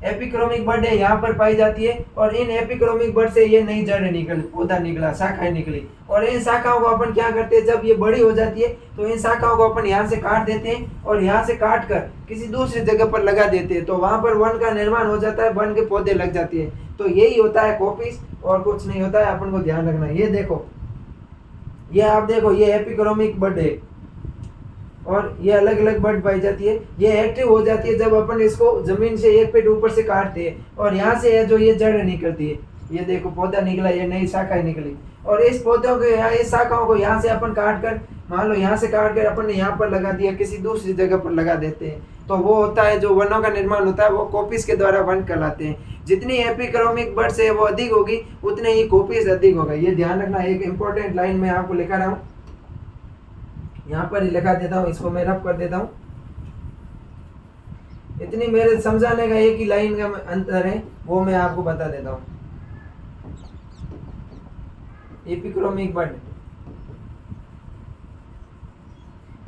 एपिक्रोमिक बड है, यहाँ पर पाई जाती है। और इन एपिक्रोमिक बड से ये नई जड़ निकली, पौधा निकला, शाखाएं निकली, और इन शाखाओं को अपन क्या करते हैं, जब ये बड़ी हो जाती है तो इन शाखाओं को अपन यहाँ से काट देते हैं, और यहाँ से काट कर किसी दूसरी जगह पर लगा देते हैं, तो वहां पर वन का निर्माण हो जाता है, वन के पौधे लग जाती है। तो यही होता है कॉपीज, और कुछ नहीं होता है, अपन को ध्यान रखना है। ये देखो, ये आप देखो, ये एपिक्रोमिक बड है, और ये अलग अलग बड पाई जाती है। ये एक्टिव हो जाती है जब अपन इसको जमीन से 1 फीट ऊपर से काटते हैं और यहाँ से है जो ये जड़ निकलती है। ये देखो पौधा निकला, ये नई शाखा निकली और इस पौधों को यहाँ इस शाखाओं को यहाँ से अपन काट कर, मान लो यहाँ से काट कर अपन ने यहाँ पर लगा दिया, किसी दूसरी जगह पर लगा देते हैं, तो वो होता है जो वनों का निर्माण होता है वो कॉपीज के द्वारा वन कहलाते हैं। जितनी एपिक्रोमिक बर्ड्स है वो अधिक होगी उतने ही कॉपीज अधिक होगा। ये ध्यान रखना। एक इंपॉर्टेंट लाइन मैं आपको लिखा रहा हूँ, यहाँ पर ही लिखा देता हूँ, इसको मैं रफ कर देता हूँ। इतनी मेरे समझाने का एक ही लाइन का अंतर है, वो मैं आपको बता देता हूँ। एपिक्रोमिक बर्ड,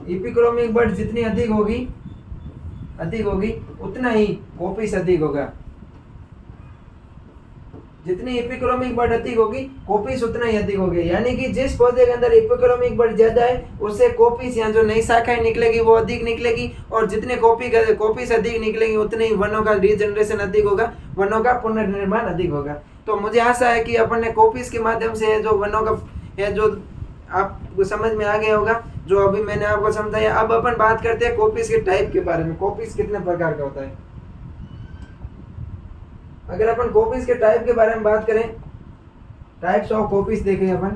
एपिक्रोमिक बर्ड जितनी अधिक होगी उतना ही कॉपीज अधिक होगा। जितनी एपिक्रोमिक बर्ड अधिक होगी कॉपीज उतना ही अधिक होगी। यानी कि जिस पौधे के अंदर एपिक्रोमिक बर्ड ज्यादा है उससे कॉपीज यहाँ जो नई शाखाएं निकलेगी वो अधिक निकलेगी, और जितने कॉपीज अधिक निकलेगी उतने ही वनों का रीजनरेशन अधिक होगा, वनों का पुनर्निर्माण अधिक होगा। तो मुझे आशा है कि अपन ने कॉपीज के माध्यम से जो वनों का है जो आपको समझ में आ गया होगा, जो अभी मैंने आपको समझाया। अब अपन बात करते हैं कॉपीज के टाइप के बारे में। कॉपीज कितने प्रकार का होता है? अगर अपन कॉपीज के टाइप के बारे में बात करें, टाइप्स ऑफ कॉपीज देखें अपन,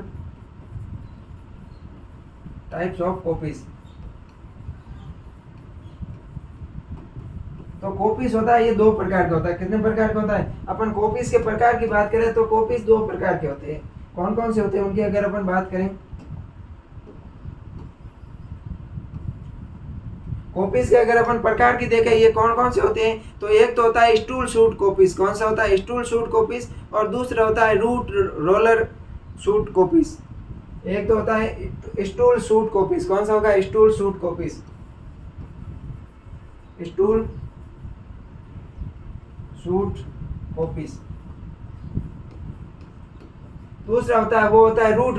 टाइप्स ऑफ कॉपीज। तो कॉपीज होता है ये 2 प्रकार का होता है। कितने प्रकार का होता है? अपन कॉपीज के प्रकार की बात करें तो कॉपीज 2 प्रकार के होते हैं। कौन कौन से होते हैं उनकी अगर अपन बात करें, कॉपीज के अगर अपन प्रकार की देखें ये कौन कौन से होते हैं, तो एक तो होता है स्टूल शूट कॉपीज। कौन सा होता है? Stool shoot copies. और दूसरा होता है रूट रोलर शूट कॉपीज। एक तो होता है स्टूल शूट कॉपीज। कौन सा होगा? Stool shoot copies, stool shoot copies. दूसरा होता है वो होता है रूट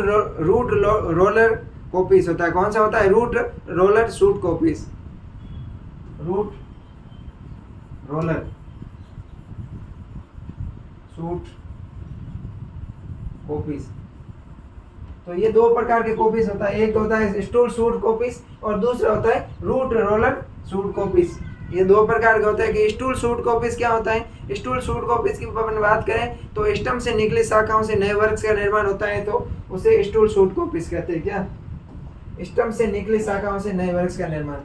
रोलर कॉपीज होता है। कौन सा होता है? Root collar shoot coppice, root collar shoot coppice. तो ये 2 प्रकार के कॉपीज होता है। एक होता है स्टूल शूट कॉपीज और दूसरा होता है रूट रोलर शूट कॉपीज। ये 2 प्रकार के होते हैं। कि स्टूल शूट कॉपीज क्या होता है? स्टूल शूट कॉपीज की अपन बात करें तो स्टम से निकली शाखाओं से नए वर्ग का निर्माण होता है, तो उसे स्टूल शूट कॉपीज कहते हैं। क्या? स्टम से निकली शाखाओं से नए वर्ग का निर्माण,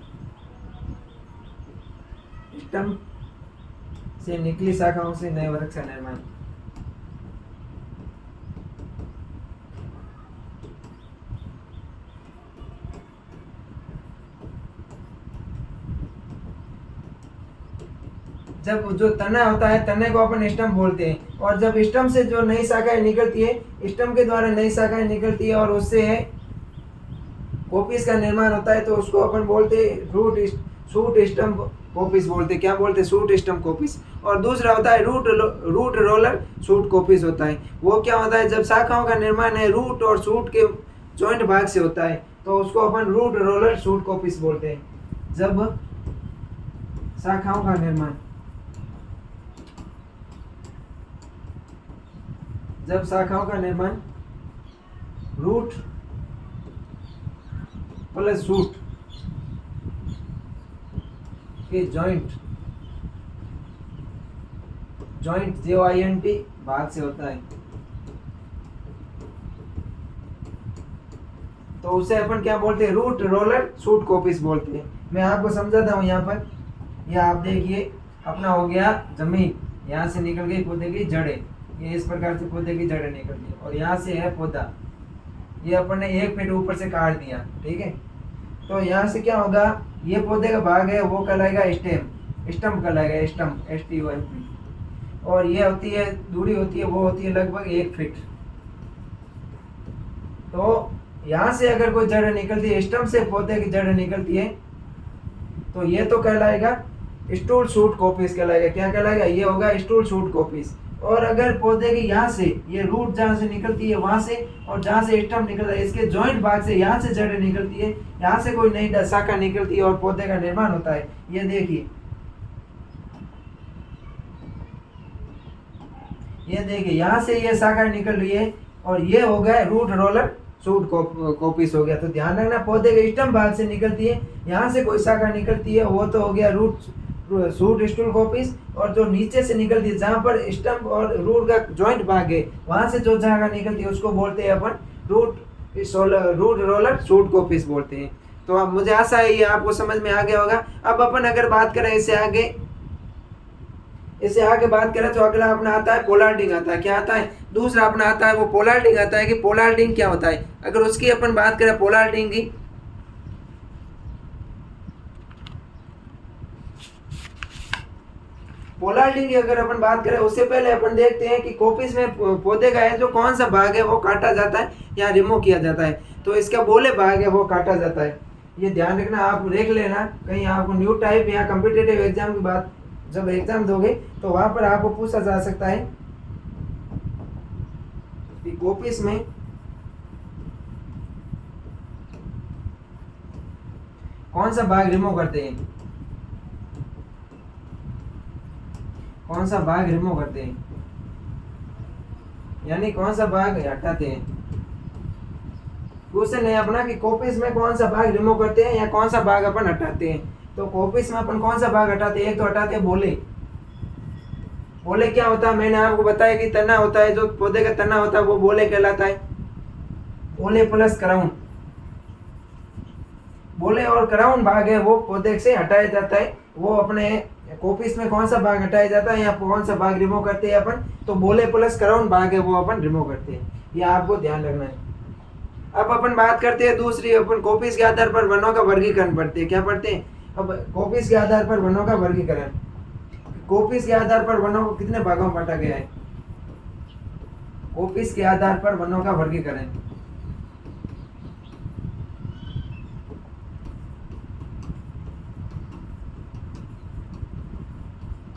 स्टम से निकली शाखाओं से नए वर्ग का निर्माण। जब जो तना होता है तने को अपन स्टम बोलते हैं, और जब स्टम से जो नई शाखाएं निकलती है, स्टम के द्वारा नई शाखाएं निकलती है और उससे कॉपीज का निर्माण होता है, तो उसको अपन बोलते हैं रूट शूट स्टम कॉपीज बोलते हैं। क्या बोलते हैं? शूट स्टम कॉपीज। और दूसरा होता है रूट रोलर शूट कॉपीज होता है। वो क्या होता है? जब शाखाओं का निर्माण है रूट और शूट के जॉइंट भाग से होता है, तो उसको अपन रूट रोलर शूट कॉपीज बोलते हैं। जब शाखाओं का निर्माण, जब शाखाओं का निर्माण रूट प्लस शूट के जॉइंट JOINT भाग से होता है, तो उसे अपन क्या बोलते हैं? रूट रोलर शूट कॉपीज बोलते हैं। मैं आपको समझाता हूँ। यहाँ पर यह आप देखिए, अपना हो गया जमीन, यहाँ से निकल गई पौधे की जड़ें, ये इस प्रकार से पौधे की जड़ें निकल गई, और यहाँ से है पौधा, ये अपन ने 1 फीट ऊपर से काट दिया। ठीक है, तो यहाँ से क्या होगा? ये पौधे का भाग है वो कहलाएगा स्टम कहलाएगा, स्टम STOM। और ये होती है दूरी होती है वो होती है लगभग 1 फीट। तो यहाँ से अगर कोई जड़ निकलती है, स्टम से पौधे की जड़ निकलती है, तो ये तो कहलाएगा स्टूल शूट कॉपीज कहलाएगा। क्या कहलाएगा? ये होगा स्टूल शूट कॉपीज। और अगर पौधे की यहाँ से ये रूट जहाँ से निकलती है वहां से, और जहाँ से स्टम निकलता है इसके जॉइंट भाग से यहाँ से जड़ निकलती है, यहाँ से कोई नई शाखा निकलती है और पौधे का निर्माण होता है। ये देखिए, ये देखिए यहाँ से ये शाखा निकल रही है, और ये हो गया रूट रोलर शूट कॉपीज हो गया। तो ध्यान रखना पौधे के स्टम भाग से निकलती है, यहाँ से कोई शाखा निकलती है वो तो हो गया रूट शूट स्टूल कॉपीज, और जो नीचे से निकलती है जहाँ पर स्टम और रूट का जॉइंट भाग है वहां से जो शाखा निकलती है उसको बोलते हैं अपन रूट रोलर शूट कॉपीज बोलते हैं। तो अब मुझे आशा है ये आपको समझ में आ गया होगा। अब अपन अगर बात करें इससे आगे बात करें तो अगला अपना आता है पोलार्डिंग आता है। क्या आता है? दूसरा अपना आता है वो पोलार्डिंग आता है। कि पोलार्डिंग क्या होता है? अगर उसकी अपन बात करें पोलार्डिंग की, पोलार्डिंग की अगर अपन बात करें उससे पहले अपन देखते हैं कि कॉपीज में पौधे का है जो कौन सा भाग है वो काटा जाता है या रिमूव किया जाता है। तो इसका बोले भाग है वो काटा जाता है। ये ध्यान रखना, आप देख लेना कहीं आपको न्यू टाइप या कॉम्पिटिटिव एग्जाम की बात जब एग्जाम दोगे तो वहां पर आपको पूछा जा सकता है कि कॉपीज में कौन सा भाग रिमूव करते हैं, कौन सा भाग रिमूव करते हैं, यानी कौन सा भाग हटाते हैं। क्वेश्चन है अपना कि कॉपीज में कौन सा भाग रिमूव करते हैं या कौन सा भाग अपन हटाते हैं। तो कॉपीज में अपन कौन सा भाग हटाते हैं? एक तो हटाते हैं बोले। बोले क्या होता है? मैंने आपको बताया कि तना होता है, जो पौधे का तना होता है वो बोले कहलाता है। बोले प्लस क्राउन, बोले और क्राउन भाग है वो पौधे से हटाया जाता है। वो अपने कॉपीज में कौन सा भाग हटाया जाता है या कौन सा भाग रिमूव करते हैं अपन? तो बोले प्लस क्राउन भाग है वो अपन रिमूव करते हैं। ये आपको ध्यान रखना है। अब अपन बात करते हैं दूसरी, अपन कॉपीज के आधार पर वनों का वर्गीकरण पढ़ते हैं। क्या पढ़ते हैं? अब कॉपीज के आधार पर वनों का वर्गीकरण। कॉपीज के आधार पर वनों को कितने भागों में बांटा गया है? कॉपीज के आधार पर वनों का वर्गीकरण।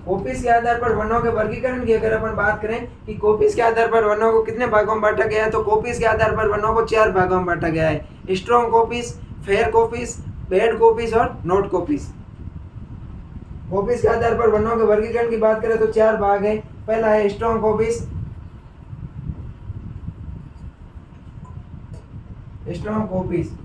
कॉपीज के आधार पर वनों के वर्गीकरण की अगर अपन बात करें कि कॉपीज के आधार पर वनों को कितने भागों में बांटा गया है, तो कॉपीज के आधार पर वनों को 4 भागों में बांटा गया है। Strong copies, fair copies, bad copies और नॉट कॉपीज। कॉपीज के आधार पर वनों के वर्गीकरण की बात करें तो 4 भाग है। पहला है strong copies. Strong copies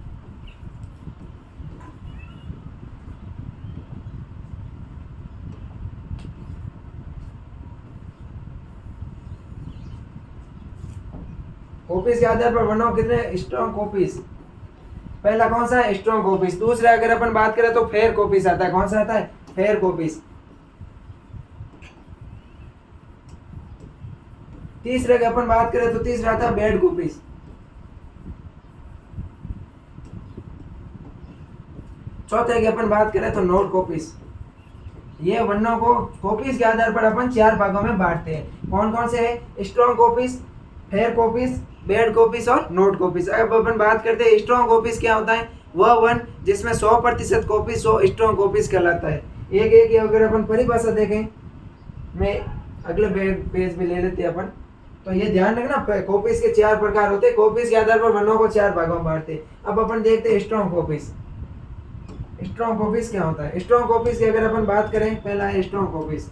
copies के आधार पर वनों कितने स्ट्रॉन्ग कॉपीज। पहला कौन सा है? Strong copies. दूसरा अगर अपन बात करें तो फेयर कॉपीज आता है। कौन सा आता है? Fair copies. तीसरे की अपन बात करें तो तीसरा आता है बैड कॉपीज। चौथे की अपन बात करें तो नॉट कॉपीज। ये वनों को कॉपीज के आधार पर अपन 4 भागों में बांटते हैं। कौन कौन से है? Strong copies, fair copies, bad copies और नोट कॉपीज। अब अपन बात करते हैं स्ट्रॉन्ग कॉपीज क्या होता है। वह वन जिसमें 100% कॉपीज 100 स्ट्रॉन्ग कॉपीज कहलाता है। एक एक अगर अपन परिभाषा देखें, मैं अगले पेज में ले लेते हैं अपन। तो ये ध्यान रखना कॉपीज के 4 प्रकार होते हैं। कॉपीज के आधार पर वनों को 4 भागों में बांटते हैं। अब अपन देखते हैं स्ट्रॉन्ग कॉपीज। स्ट्रॉन्ग कॉपीज क्या होता है? स्ट्रॉन्ग कॉपीज की अगर अपन बात करें, पहला है स्ट्रॉन्ग कॉपीज।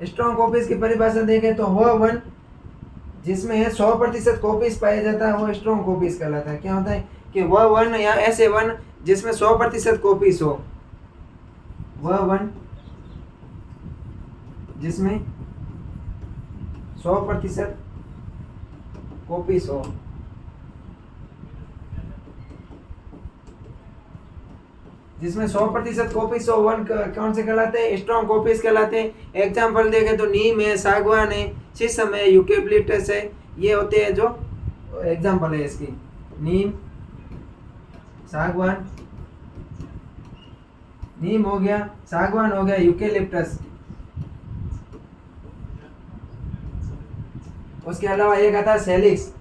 स्ट्रॉन्ग कॉपीज की परिभाषा देखें तो वह वन जिसमें 100% कॉपीज पाया जाता है वो स्ट्रॉन्ग कॉपीज कहलाता है। क्या होता है? कि वह वन या ऐसे वन जिसमें 100% कॉपीज हो। वह वन जिसमें 100% कॉपीज हो। जिसमें 100% कॉपीज हो वन कौन से कहलाते हैं? स्ट्रॉन्ग कॉपीज कहलाते हैं। एग्जाम्पल देखें तो नीम है, सागवान है, शीशम है, यूकेलिप्टस है। ये होते हैं जो एग्जाम्पल है इसकी। नीम, सागवान, नीम हो गया, सागवान हो गया, यूकेलिप्टस। उसके अलावा एक आता है सेलिक्स।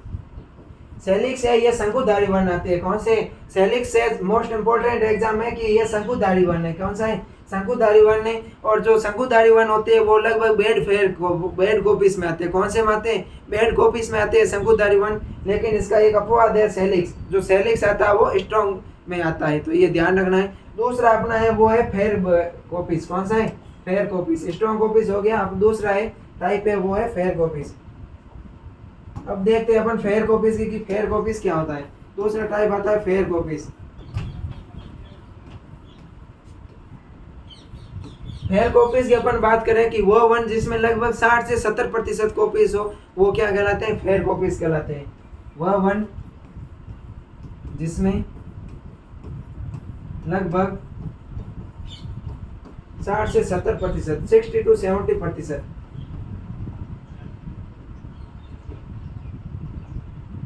सेलिक्स है, ये शंकुधारी वन आते हैं। कौन से? सेलिक्स से मोस्ट इंपोर्टेंट एग्जाम है कि ये शंकुधारी वन है। कौन सा है? शंकुधारी वन है। और जो शंकुधारी वन होते हैं वो लगभग बेड कॉपीज में आते हैं। कौन से में आते हैं? बेड कॉपीज में आते हैं शंकुधारी वन। लेकिन इसका एक अपवाद है सेलिक्स। जो सेलिक्स आता है वो स्ट्रॉन्ग में आता है। तो ये ध्यान रखना है। दूसरा अपना है वो है फेयर कॉपीज। कौन सा है? Fair copies. स्ट्रॉन्ग कॉपीज हो गया। अब दूसरा है टाइप है वो है फेयर कॉपीज। अब देखते हैं अपन फेयर कॉपीज की कि फेयर कॉपीज क्या होता है। दूसरा टाइप आता है फेयर कॉपीज। फेयर कॉपीज की अपन बात करें कि वो वन जिसमें लगभग 60 से 70% कॉपीज हो वो क्या कहलाते हैं, फेयर कॉपीज कहलाते हैं। वह वन जिसमें लगभग 60 से 70%, 60 to 70%,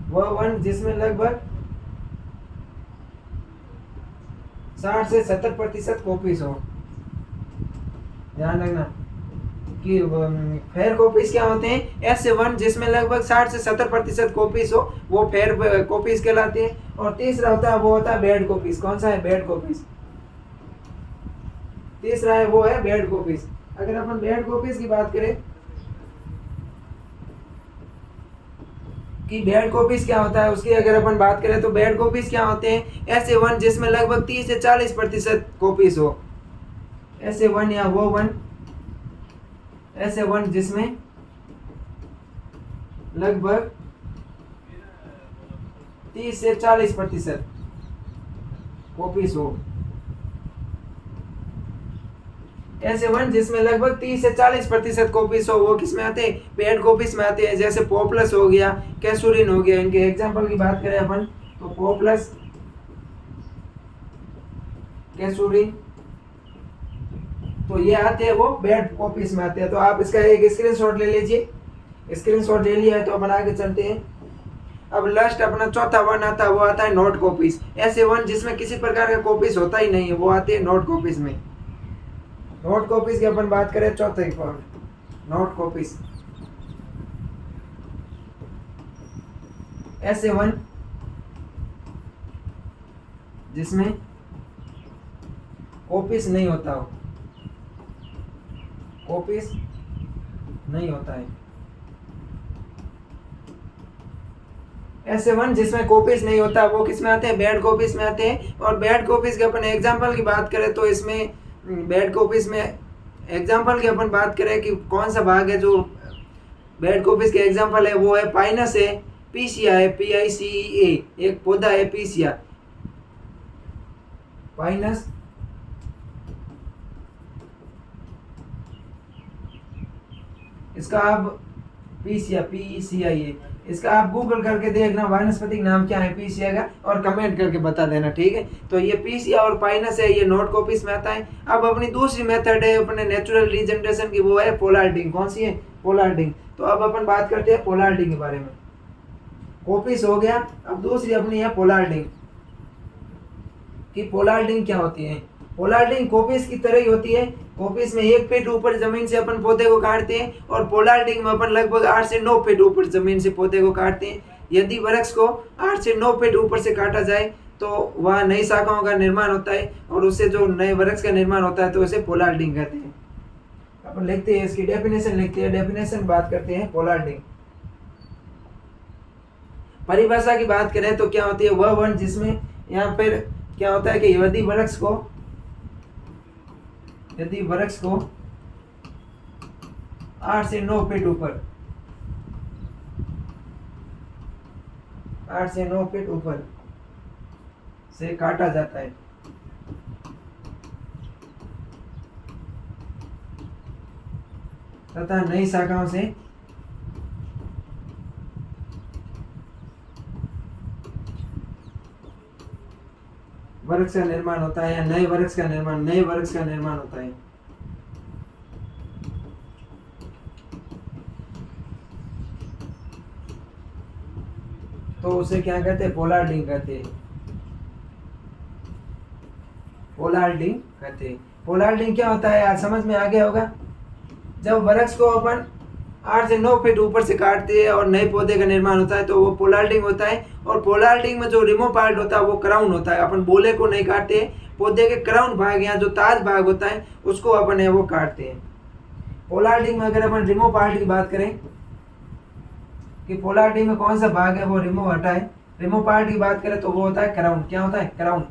वह वन जिसमें लगभग 60 से 70% कॉपीज हो। ध्यान रखना कि फेयर कॉपीज क्या होते हैं, ऐसे वन जिसमें लगभग 60 से 70% कॉपीज हो वो फेयर कॉपीज कहलाती है। और तीसरा होता है वो होता है बैड कॉपीज। कौन सा है, बैड कॉपीज। तीसरा है वो है बैड कॉपीज। अगर अपन बैड कॉपीज की बात करें कि बैड कॉपीज क्या होता है उसकी अगर अपन बात करें तो बैड कॉपीज क्या होते हैं, ऐसे वन जिसमें लगभग 30 से 40% कॉपीज हो। ऐसे वन या वो वन, ऐसे वन जिसमें लगभग 30 से 40% कॉपीज हो। ऐसे वन जिसमें लगभग 30 से 40% कॉपीज हो वो किसमें आते हैं, पेड कॉपीज में आते हैं। जैसे पोपलस हो गया, कैसुरिन हो गया। इनके एग्जांपल की बात करें अपन तो पोपलस, कैसुरिन, तो ये आते हैं वो बेड कॉपीज में आते हैं। तो आप इसका एक स्क्रीनशॉट ले लीजिए। स्क्रीनशॉट ले लिया है तो अपन आगे चलते हैं। अब लास्ट अपना चौथा वन आता है वो आता है नोट कॉपीज। ऐसे वन जिसमें किसी प्रकार का कॉपीज होता ही नहीं है वो आते हैं नोट कॉपीज में। नोट कॉपीज की अपन बात करें चौथे पॉइंट, नोट कॉपीज। ऐसे वन जिसमें कॉपीज नहीं होता हो, कॉपीज नहीं होता है। ऐसे वन जिसमें कॉपीज नहीं होता वो किस में आते हैं, बैड कॉपीज में आते हैं। और बैड कॉपीज के अपन एग्जांपल की बात करें तो इसमें बैड कॉपीज में एग्जांपल की अपन बात करें कि कौन सा भाग है जो बैड कॉपीज के एग्जांपल है वो है पाइनस है, पीसिया है, PICEA, एक पौधा है पीसिया, पाइनस, इसका आप पीसिया, PECIA, इसका आप गूगल करके देखना वानस्पतिक नाम क्या है पीसिया का और कमेंट करके बता देना, ठीक है। तो ये पीसिया और पाइनस है, ये नोट कॉपीज में आता है। अब अपनी दूसरी मेथड है अपने नेचुरल रीजनरेशन की, वो है पोलार्डिंग। कौन सी है, पोलार्डिंग। तो अब अपन बात करते हैं पोलार्डिंग के बारे में। कॉपीज हो गया, अब दूसरी अपनी है पोलार्डिंग। कि पोलार्डिंग क्या होती है। पोलार्डिंग कॉपीज की तरह ही होती है। कॉपीज में 1 फीट ऊपर जमीन से अपन पौधे को काटते हैं और पोलार्डिंग में अपन लगभग 8 से 9 फीट ऊपर जमीन से पौधे को काटते हैं। यदि वृक्ष को 8 से 9 फीट ऊपर से काटा जाए तो वह नई शाखाओं का निर्माण होता है और उससे जो नए वृक्ष का निर्माण होता है तो उसे पोलार्डिंग कहते हैं। अपन लिखते हैं, इसकी डेफिनेशन लिखते हैं, डेफिनेशन बात करते हैं पोलार्डिंग। परिभाषा की बात करें तो क्या होती है, वह वन जिसमें यहाँ पर क्या होता है कि यदि वृक्ष को 8 से 9 फीट ऊपर, 8 से 9 फीट ऊपर से काटा जाता है तथा नई शाखाओं से वृक्ष का निर्माण होता है या नए वृक्ष का निर्माण होता है। तो उसे क्या कहते हैं, पोलार्डिंग कहते हैं। पोलार्डिंग कहते हैं। पोलार्डिंग क्या होता है आज समझ में आ गया होगा। जब वृक्ष को अपन 8 से 9 फीट ऊपर से काटते हैं और नए पौधे का निर्माण होता है तो वो पोलार्डिंग होता है। और पोलार्डिंग में जो रिमो पार्ट होता है वो क्राउन होता है। अपन बोले को नहीं काटते हैं, पौधे के क्राउन भाग या जो ताज भाग होता है उसको अपन है वो काटते हैं। पोलार्डिंग में अगर अपन रिमो पार्ट की बात करें कि पोलार्डिंग में कौन सा भाग है वो रिमो हटा है, रिमो पार्ट की बात करें तो वो होता है क्राउन। क्या होता है, क्राउन,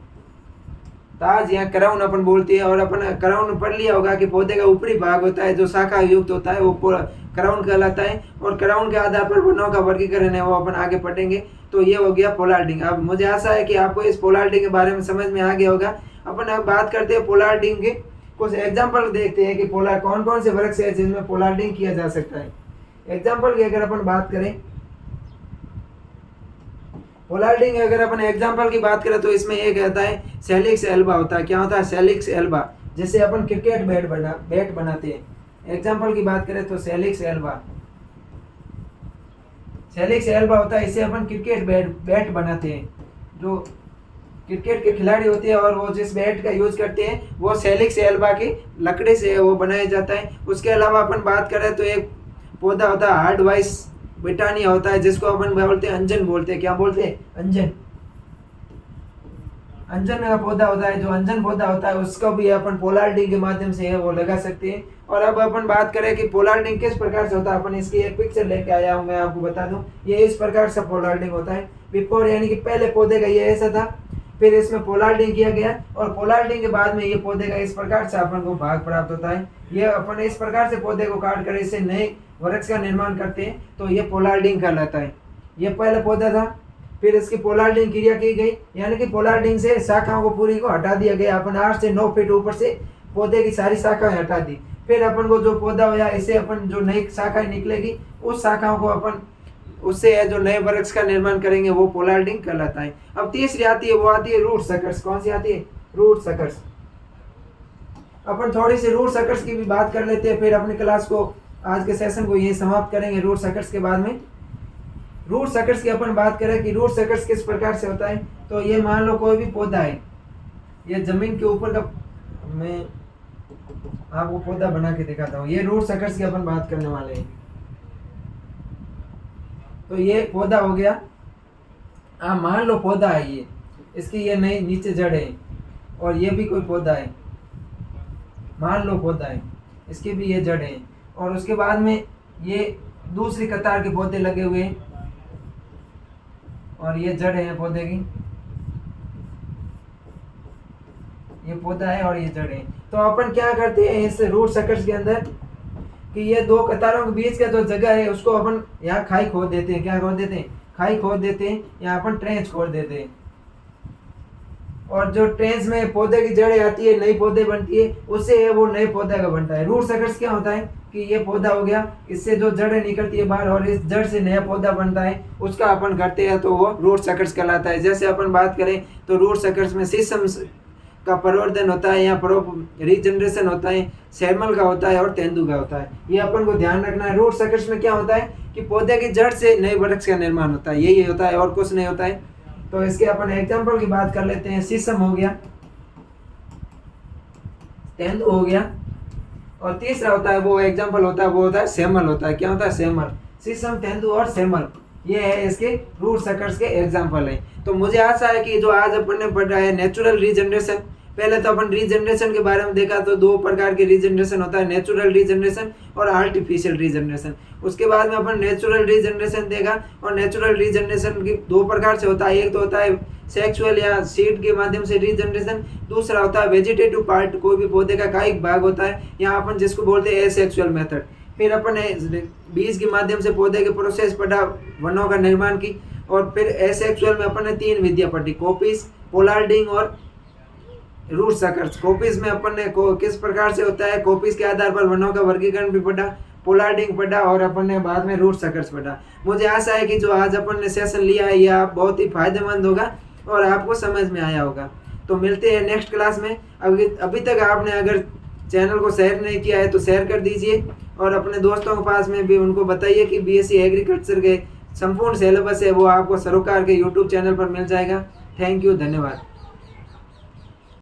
ताज या क्राउन अपन बोलते हैं। और अपन क्राउन पढ़ लिया होगा कि पौधे का ऊपरी भाग होता है जो शाखा युक्त होता है वो क्राउन कहलाता है। और क्राउन के आधार पर वनों का वर्गीकरण है वो अपन आगे पढ़ेंगे। तो ये हो गया पोलार्डिंग। अब मुझे आशा है कि आपको इस पोलार्डिंग के बारे में समझ में आ गया होगा। अपन अब बात करते हैं पोलार्डिंग के कुछ एग्जाम्पल देखते हैं कि पोलार कौन कौन से वृक्ष है जिनमें पोलार्डिंग किया जा सकता है। एग्जाम्पल की अगर अपन बात करें पोलार्डिंग, अगर अपन एग्जाम्पल की बात करें तो इसमें एक आता है सेलिक्स एल्बा होता है। क्या होता है? सेलिक्स एल्बा, जैसे अपन क्रिकेट बैट बनाते हैं। एग्जाम्पल की बात करें तो सेलिक्स एल्बा होता है, इसे अपन क्रिकेट बैट बनाते हैं। जो क्रिकेट के खिलाड़ी होते हैं और वो जिस बैट का यूज करते हैं वो सेलिक्स एल्बा की लकड़ी से वो बनाया जाता है। उसके अलावा अपन बात करें तो एक पौधा होता है हार्डवाइस ब्रिटानिया होता है, जिसको अपन बोलते हैं अंजन बोलते हैं। क्या बोलते हैं? अंजन। अंजन का पौधा होता है, जो अंजन पौधा होता है उसको भी अपन पोलार्डिंग के माध्यम से वो लगा सकते हैं। और अब अपन बात करें कि पोलार्डिंग किस प्रकार से होता है, अपन इसकी एक पिक्चर लेके आया हूँ, मैं आपको बता दूं। ये इस प्रकार से पोलार्डिंग होता है। बिफोर यानी कि पहले पौधे का ये ऐसा था, फिर इसमें पोलार्डिंग किया गया और पोलार्डिंग के बाद में ये पौधे का इस प्रकार से अपन को भाग प्राप्त होता है। ये अपन इस प्रकार से पौधे को काट कर इससे नए वृक्ष का निर्माण करते हैं, तो ये पोलार्डिंग कहलाता है। ये पहला पौधा था, फिर इसकी पोलार्डिंग क्रिया की गई, यानी कि पोलार्डिंग से शाखाओं को पूरी को हटा दिया गया। अपन 8 से 9 फीट ऊपर से पौधे की सारी शाखाएं हटा दी। फिर अपन को जो पौधा होया इसे अपन जो नई शाखाएं निकलेगी उस शाखाओं को अपन उससे जो नए वृक्ष का निर्माण करेंगे वो पोलार्डिंग कहलाता है। अब तीसरी आती है, वो आती है रूट सकर्स। कौन सी आती है? Root suckers. अपन थोड़ी सी रूट सकर्स की भी बात कर लेते हैं, फिर अपनी क्लास को आज के सेशन को यही समाप्त करेंगे। रूट सकर्स के बाद में रूट सकर्स की अपन बात करें कि रूट सकर्स किस प्रकार से होता है, तो ये मान लो कोई भी पौधा है, ये जमीन के ऊपर का, मैं आपको पौधा बना के दिखाता हूँ। ये रूट सकर्स की अपन बात करने वाले हैं। तो ये पौधा हो गया, आप मान लो पौधा है ये, इसकी ये नई नीचे जड़ है, और ये भी कोई पौधा है, मान लो पौधा है, इसकी भी ये जड़ है, और उसके बाद में ये दूसरी कतार के पौधे लगे हुए हैं और ये जड़ है पौधे की, ये पौधा है और ये जड़ है। तो अपन क्या करते हैं इस रूट सकर्स के अंदर कि ये दो कतारों के बीच का जो जगह है उसको अपन यहाँ खाई खोद देते हैं। क्या खोद देते हैं? खाई खोद देते हैं, यहाँ अपन ट्रेंच खोद देते हैं। और जो ट्रेंच में पौधे की जड़ें आती है, नई पौधे बनती है, उससे वो नए पौधा का बनता है। रूट सकर्स क्या होता है कि ये पौधा हो गया, इससे जो जड़ें निकलती है बाहर और इस जड़ से नया पौधा बनता है, उसका अपन करते हैं तो वो रूट सकर्स कहलाता है। जैसे अपन बात करें तो रूट सकर्स में शीशम का प्रवर्धन होता है या रीजनरेशन होता है, सैमल का होता है और तेंदु का होता है। ये अपन को ध्यान रखना है। रूट सकर्स में क्या होता है कि पौधे की जड़ से नए वृक्ष का निर्माण होता है, यही होता है और कुछ नहीं होता है। तो इसके अपन एग्जांपल की बात कर लेते हैं। शीशम हो गया, तेंदु हो गया, और तीसरा होता है वो एग्जांपल होता है वो होता है सैमल होता है। क्या होता है? सैमल। शीशम, तेंदु और सैमल, ये है इसके रूट सकर्स के एग्जांपल है। तो मुझे आशा है कि जो आज अपन ने पढ़ा है नेचुरल रीजनरेशन, पहले तो अपन रीजनरेशन के बारे में देखा, तो दो प्रकार के रीजनरेशन होता है, नेचुरल रीजनरेशन और आर्टिफिशियल रीजनरेशन। उसके बाद में अपन नेचुरल रीजनरेशन देखा, और नेचुरल रीजनरेशन की दो प्रकार से होता है। एक तो होता है सेक्सुअल या सीड के माध्यम से रीजनरेशन, दूसरा होता है वेजिटेटिव पार्ट, कोई भी पौधे का कायिक भाग होता है, यहाँ अपन जिसको बोलते हैं एसेक्सुअल मेथड। फिर अपन बीज के माध्यम से पौधे के प्रोसेस पढ़ा, वनों का निर्माण की, और फिर एसेक्सुअल में अपन ने 3 विधियां पढ़ी, कोपिस, पोलार्डिंग और रूट सकर्स। कोपिस में अपन ने किस प्रकार से होता है, कोपिस के आधार पर वनों का वर्गीकरण भी पढ़ा, पोलार्डिंग पढ़ा, और अपन ने बाद में रूट सकर्स पढ़ा। मुझे आशा है कि जो आज अपन ने सेशन लिया है यह बहुत ही फायदेमंद होगा और आपको समझ में आया होगा। तो मिलते हैं नेक्स्ट क्लास में। अभी तक आपने अगर चैनल को शेयर नहीं किया है तो शेयर कर दीजिए, और अपने दोस्तों के पास में भी उनको बताइए कि बीएससी एग्रीकल्चर के संपूर्ण सिलेबस है वो आपको सरोकार के यूट्यूब चैनल पर मिल जाएगा। थैंक यू, धन्यवाद।